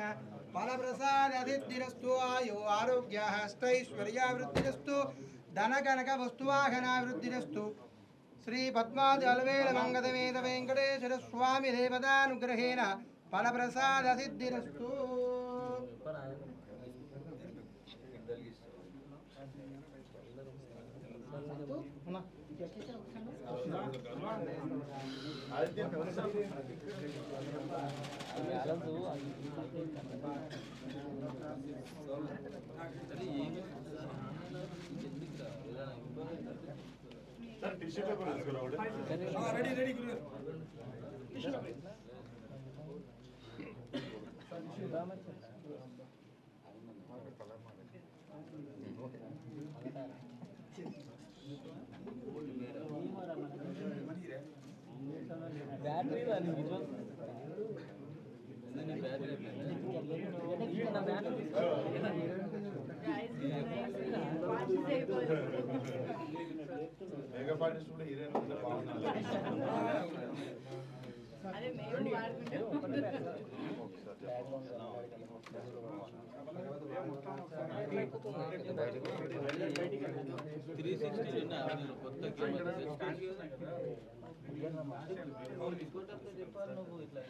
S2: फलप्रसादसिद्धिरस्तु आयु आरोग्याष्टैश्वर्यावृद्धिरस्तु धनकनकवस्तुवाहनावृद्धिरस्तु श्री पद्मावती अलवेल मंगलवेद वेंकटेश्वर स्वामी देवतानुग्रहेण फलप्रसादसिद्धिरस्तु
S6: బ్యాటరీ వాని విజు నేను బ్యాటరీ నా బ్యాటరీ
S3: మెగా పార్టీస్ కూడా హీరోయిన్ ఉంటే బాగుంది
S7: అదే మేము వాడుకుంటాం
S6: చెప్పారు నువ్వు ఇట్లా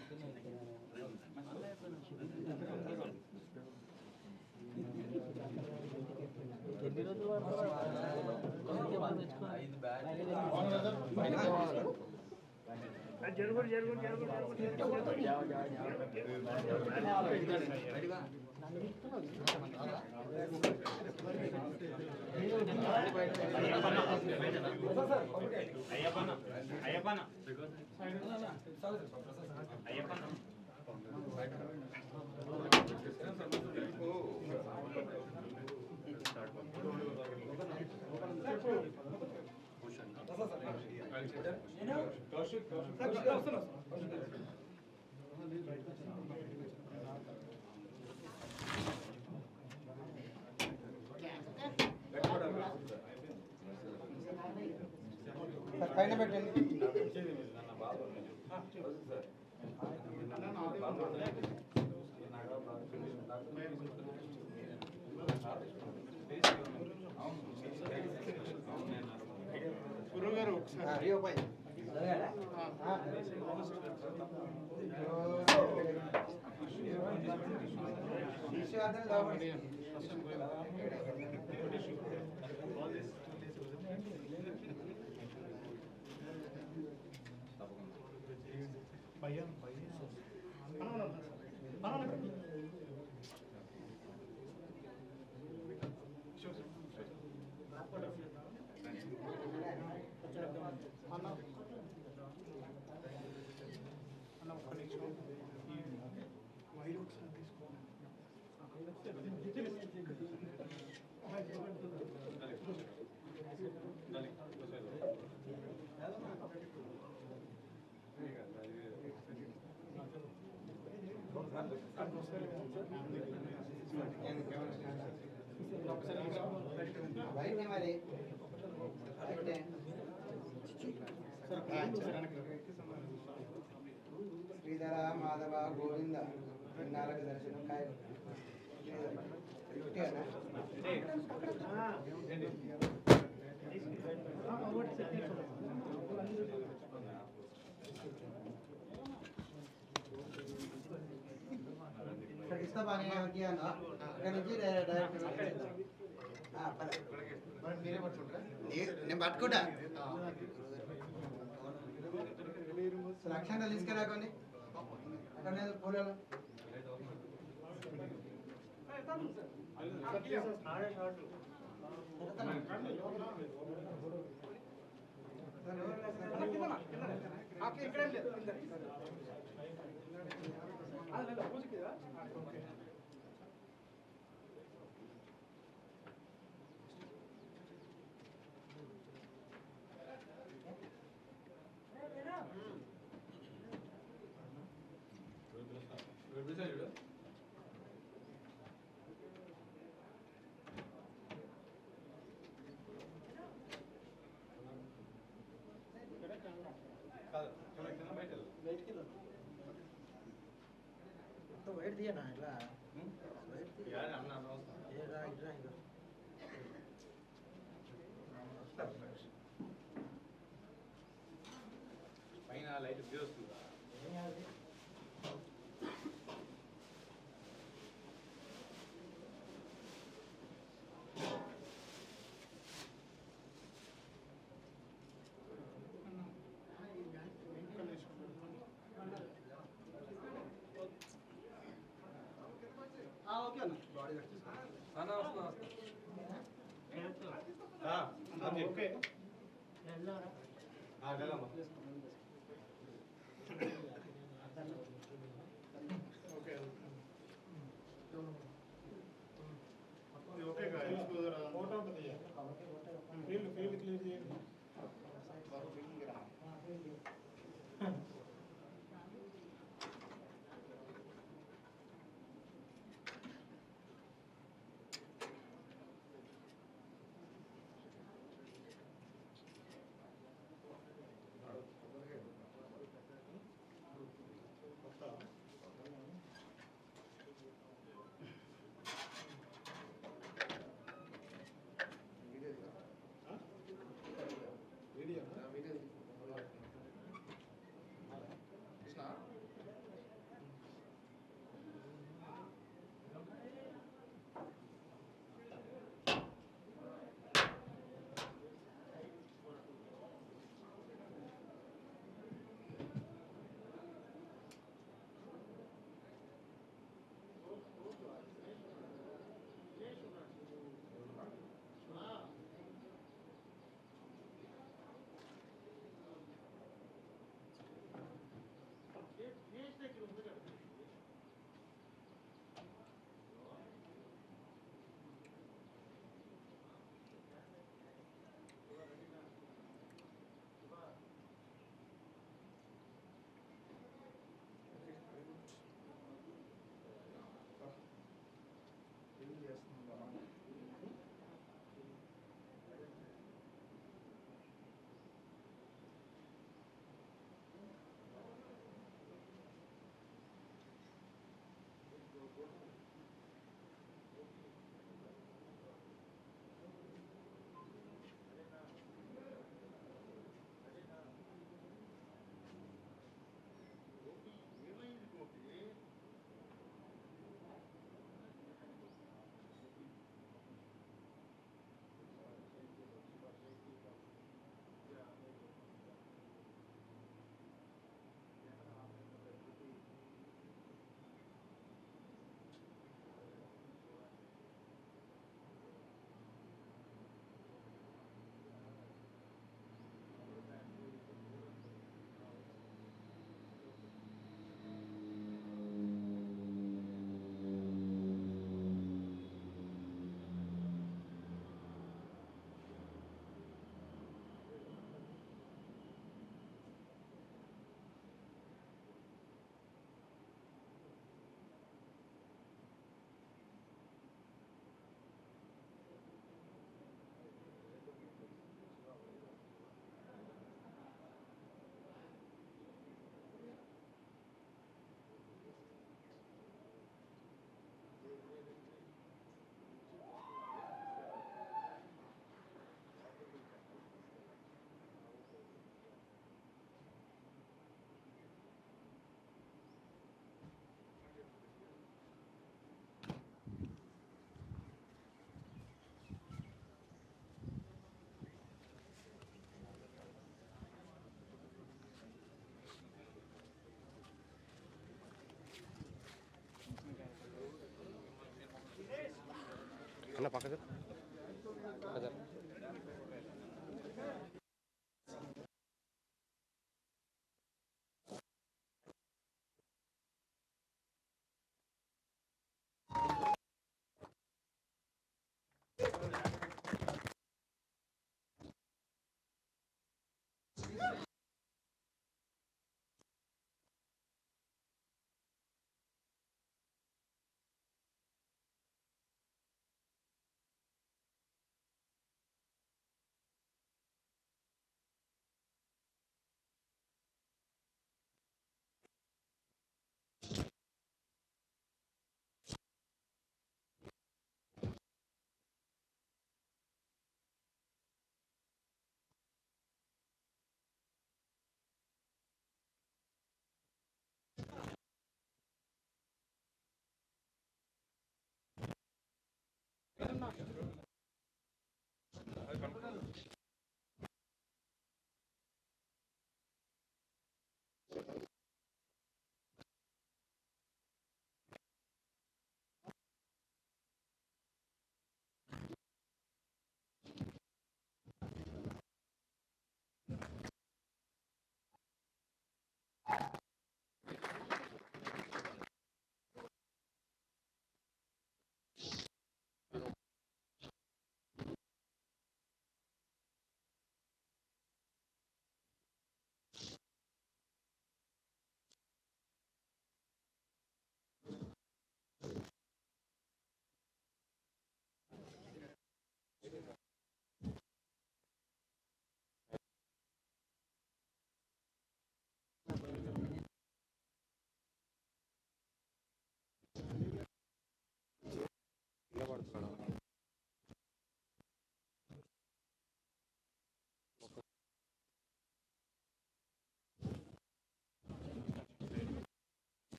S6: ఎన్ని రోజులు
S2: పైన పెట్టండి గురుగారు ఒకసారి శ్రీధర మాధవ గోవింద నాలుగు దర్శనం కాయ ఇస్తా బాగా అక్కడ నుంచి డైరెక్ట్ మీరే పట్టుకుంటారా నేను పట్టుకుంటా లక్షణాలు తీసుకురాకండి అక్కడ పూలలో ఇక్కడేం లేదు
S4: तो वेट दिया ना ఇలా
S3: यार अन्ना नमस्कार
S4: ఏ రా ఇట్రా ఇగో
S3: పైన లైట్ వస్తుందా
S4: ఏం అది
S2: ఓకే అన్న బాడీ
S3: ఓకే
S4: వెళ్ళారా
S3: వెళ్ళమ్మా ఓకే ఓకే ఫోటో ఉంటుంది ఫీల్డ్ క్లియర్ చేయండి
S5: అన్న పక్కన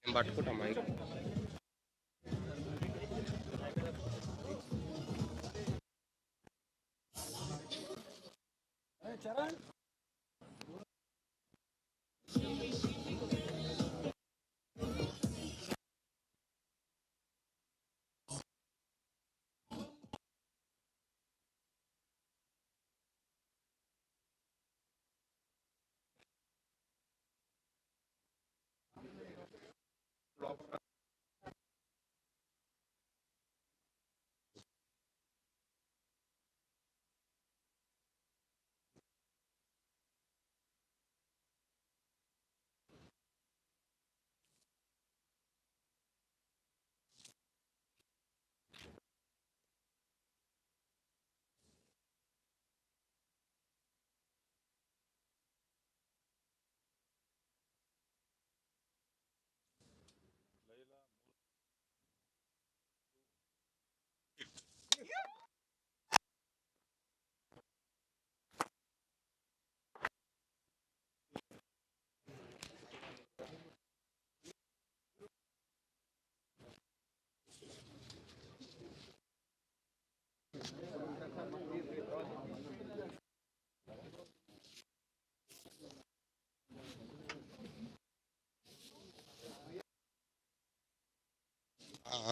S5: నేను పట్టుకుంటాం మైక్.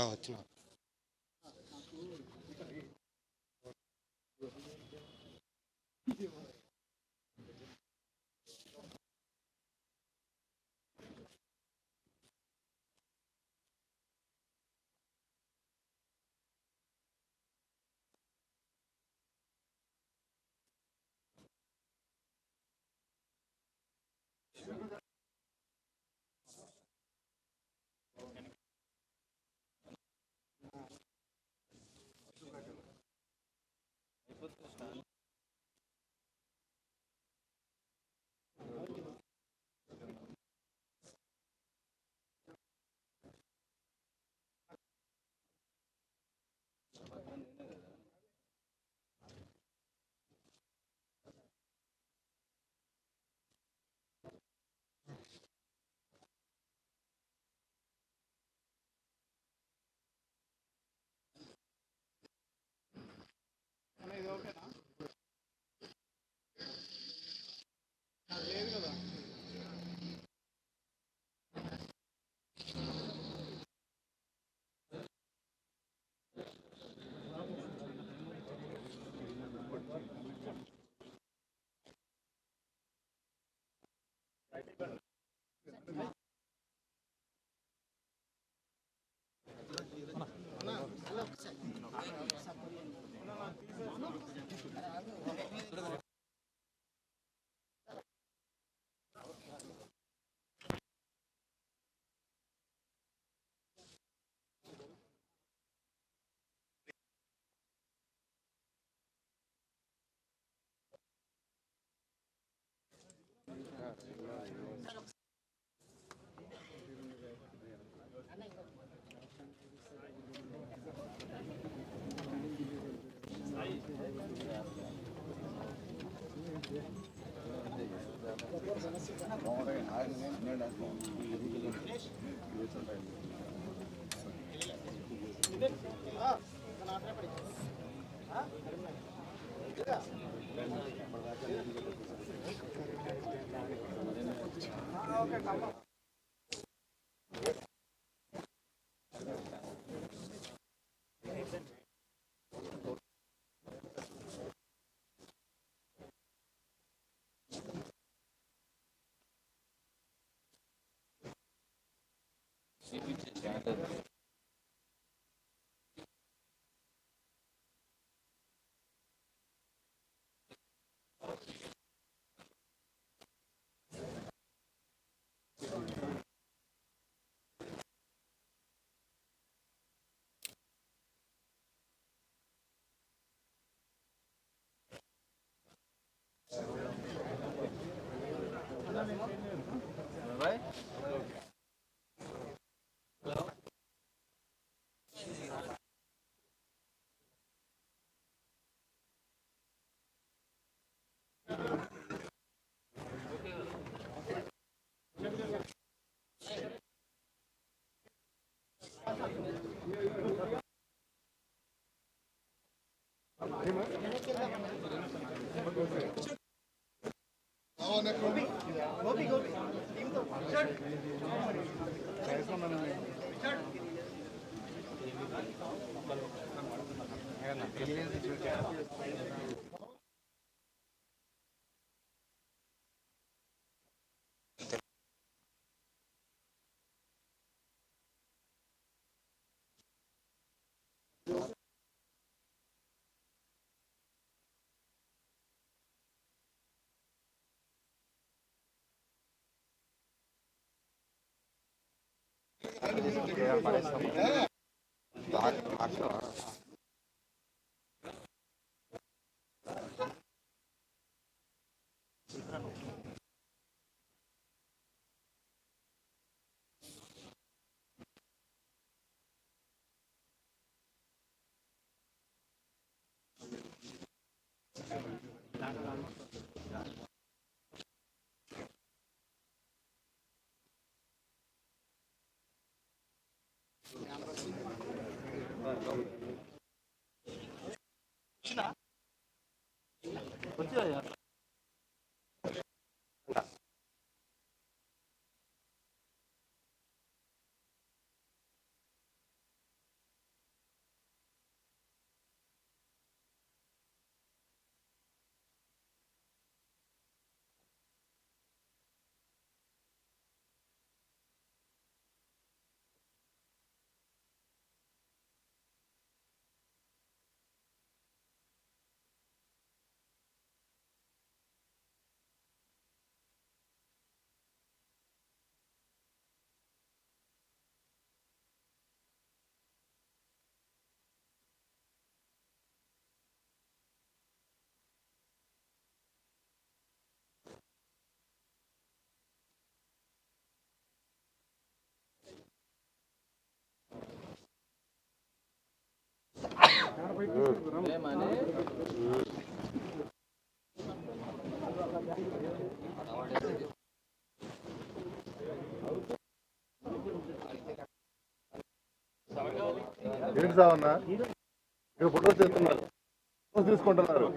S5: వచ్చిన
S3: ఏంటి సావన్నా ఇక్కడ ఫోటోస్ తీస్తున్నారు, ఫోటోస్ తీసుకుంటున్నారు.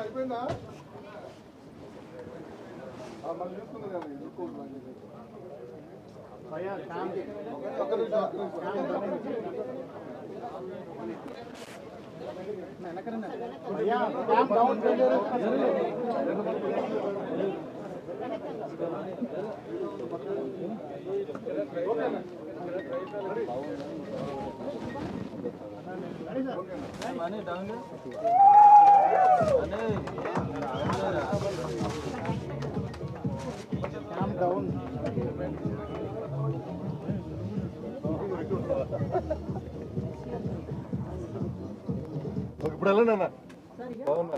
S3: అయిపోయిందా మనం చూసుకుంది కానీ ఇప్పుడు వెళ్ళండి అన్న బాగున్నా.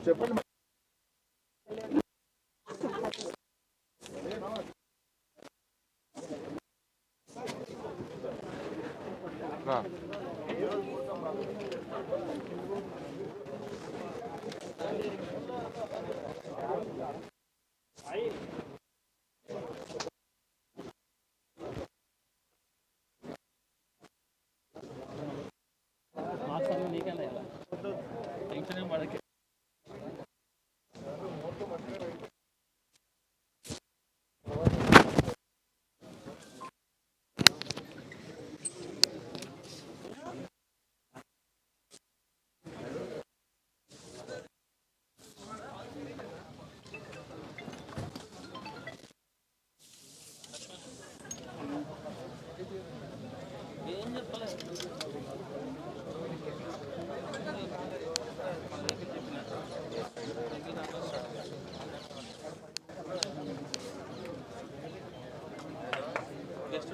S3: చెప్పండి.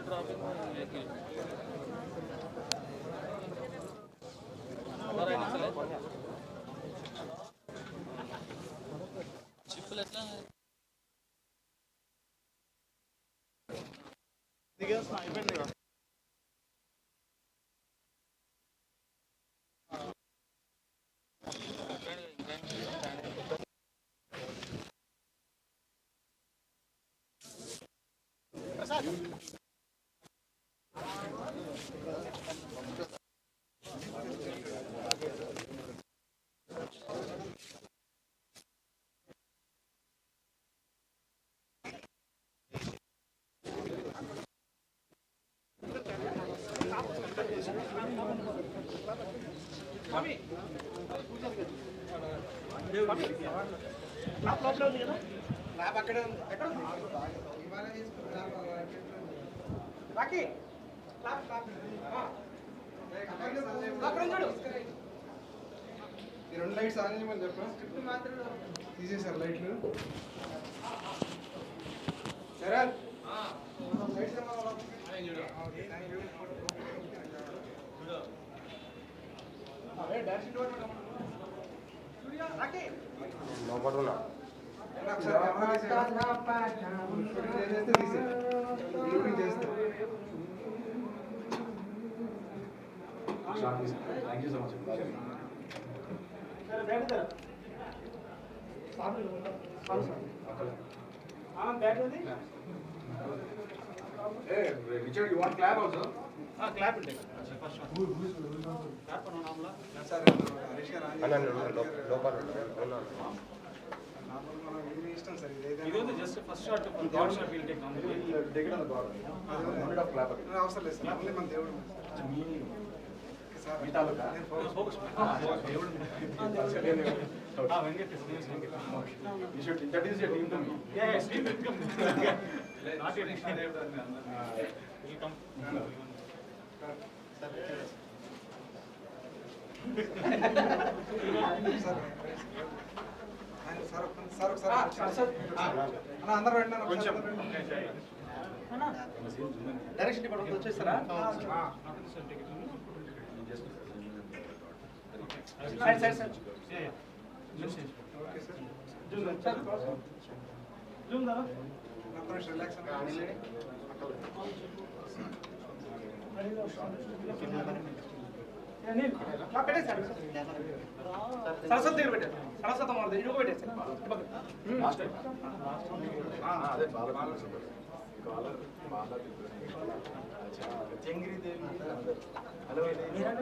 S6: డ్రాపింగ్ వెహికల్ చిప్పులు ఎట్లా
S2: ల్యాబ్ అక్కడే ఉంది. ఎక్కడ ఉంది? ఇవాళ తీసుకుని ల్యాబ్ రాకి ల్యాబ్ అక్కడ చూడు. ఈ 2 లైట్స్ ఆన్ చేయమని చెప్పు. స్క్రిప్ట్ మాత్రం తీసేశారు లైట్లు. సరే లైట్స్ చూడు. డాష్ రాకి
S3: లోపల thank you so much. Richard, you want clap also?
S2: Clap ఉంటాయి
S3: లోపల
S2: ఇష్టం సార్ ఇది
S8: ఇది just first shot God shot will take
S2: అవసరం లేదు సార్ ఓన్లీ మన దేవుడు
S3: You should introduce your team to me.
S8: Yes, we will come. Not yet. Will come.
S2: అందరూ రండి
S8: కొంచెం
S2: డైరెక్షన్ డిపార్ట్మెంట్ వచ్చేస్తారా side side side okay sir zoom దా relax Saraswati దగ్గర పెట్టారు సరస్వతి అమ్మ దగ్గర పెట్టారు
S3: అదే హలో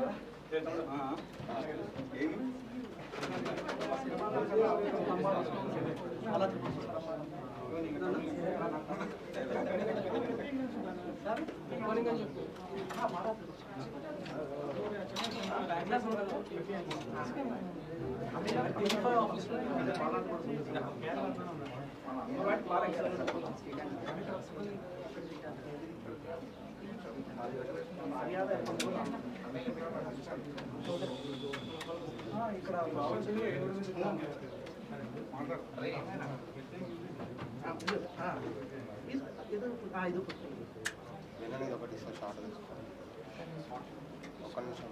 S3: ఒకటి షార్ట్ ఒక్క నిమిషం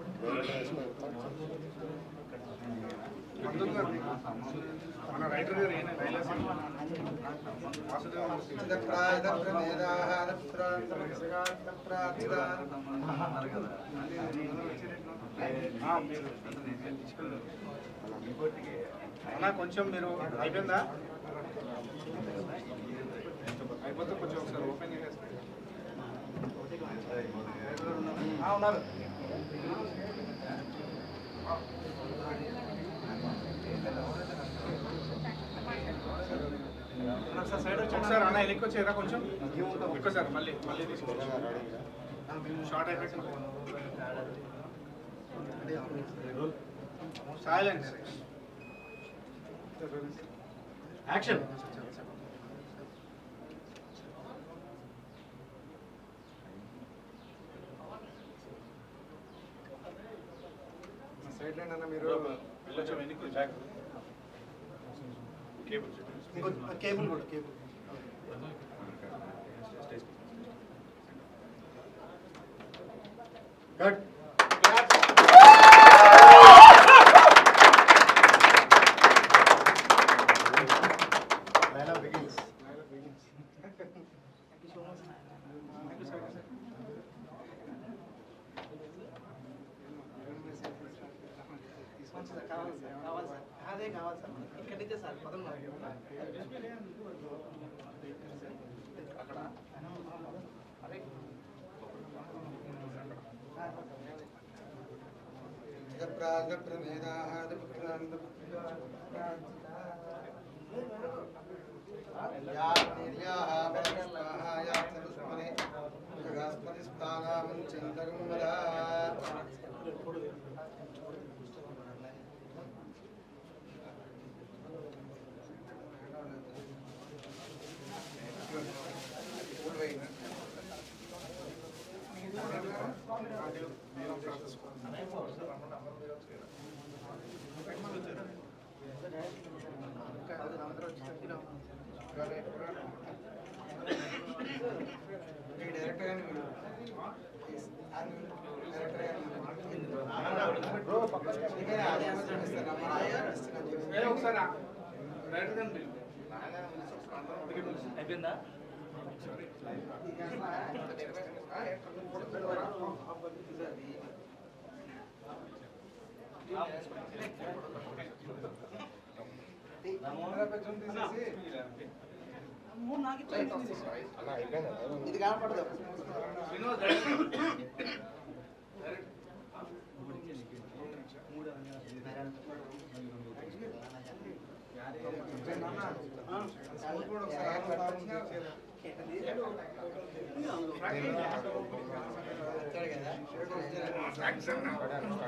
S2: మన రైటర్ గారు అన్నా కొంచెం మీరు అయిపోయిందా అయిపోతే కొంచెం ఒకసారి ఓపెన్ చేసేస్తారు ఉన్నారు ఒకసారి అన్న ఎలికి వచ్చేదా కొంచెం ఒక్కసారి మళ్ళీ తీసుకోవచ్చు short effect silence action side line అన్న మీరు వెళ్ళొచ్చు వెనక్కి జాగ్రత్త కేబుల్ కూడా కేబుల్ కట్
S4: కావాలి సార్ అదే కావాలి సార్ ఇక్కడి నుంచే సార్ పదం
S6: అయిపోయిందా?
S4: ఇది కనపడదు
S2: స్టడీ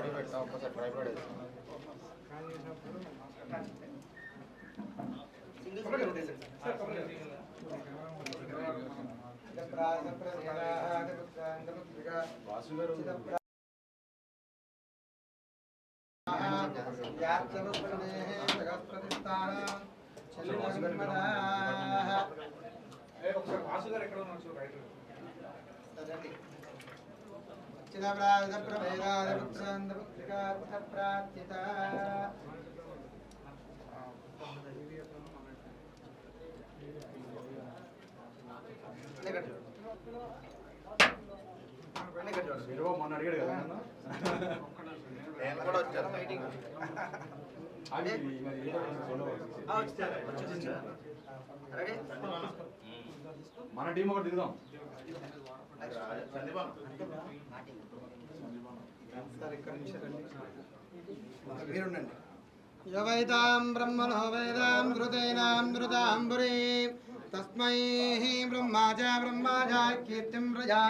S2: పెట్టా ఒక్కసారి ట్రైపాడ్
S8: వాసుగారు ఎక్కడ ఉన్నారు రైటర్ మొన్న అడిగాడు కదా
S2: నేను కూడా వచ్చాను మీటింగ్
S8: మన టీం ఒకటి దిగుదాం
S2: మీరుండండి
S9: యవైతాం బ్రహ్మణో వేదాం ధృతేనాం ధృతాంబురీ తస్మై బ్రహ్మాజ కీర్తిం ప్రజా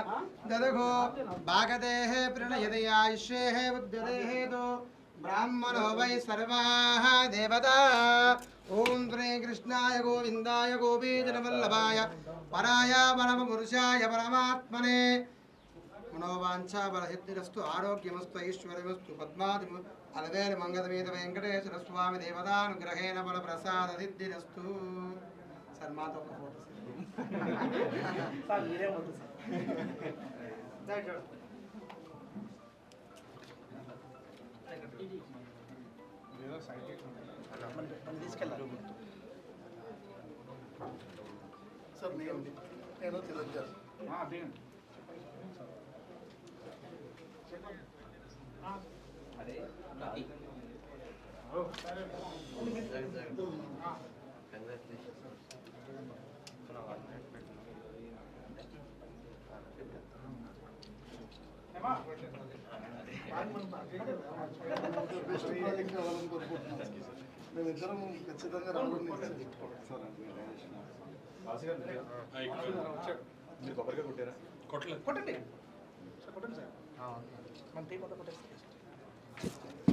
S9: దదఘో భాగదేః ప్రణయదయాయుష్యేః బుద్ధిరేః బ్రాహ్మణో వై సర్వాః దేవతా ఓం శ్రీకృష్ణాయ గోవిందాయ గోపీజనవల్లభాయ పరాయ పరమపురుషాయ పరమాత్మనే మనోవాంఛా బలసిద్ధిరస్తు ఆరోగ్యమస్తు ఐశ్వర్యమస్తు పద్మాది అలవేలు మంగళమీద వెంకటేశ్వర స్వామి దేవతానుగ్రహేణ బల ప్రసాద సిద్ధిరస్తు. సార్ మాతో ఒక ఫోటో
S4: సార్ మీరే వద్దు సార్ తీసుకెళ్ళాలి
S2: సార్ నేను తెలంగాణ మేమిద్దరం ఖచ్చితంగా రావాలని
S8: మీరు కొబ్బరిగా కొట్టారా?
S4: కొట్టండి కొట్టండి సార్ మన టీం అంతా కొట్టేస్తారు.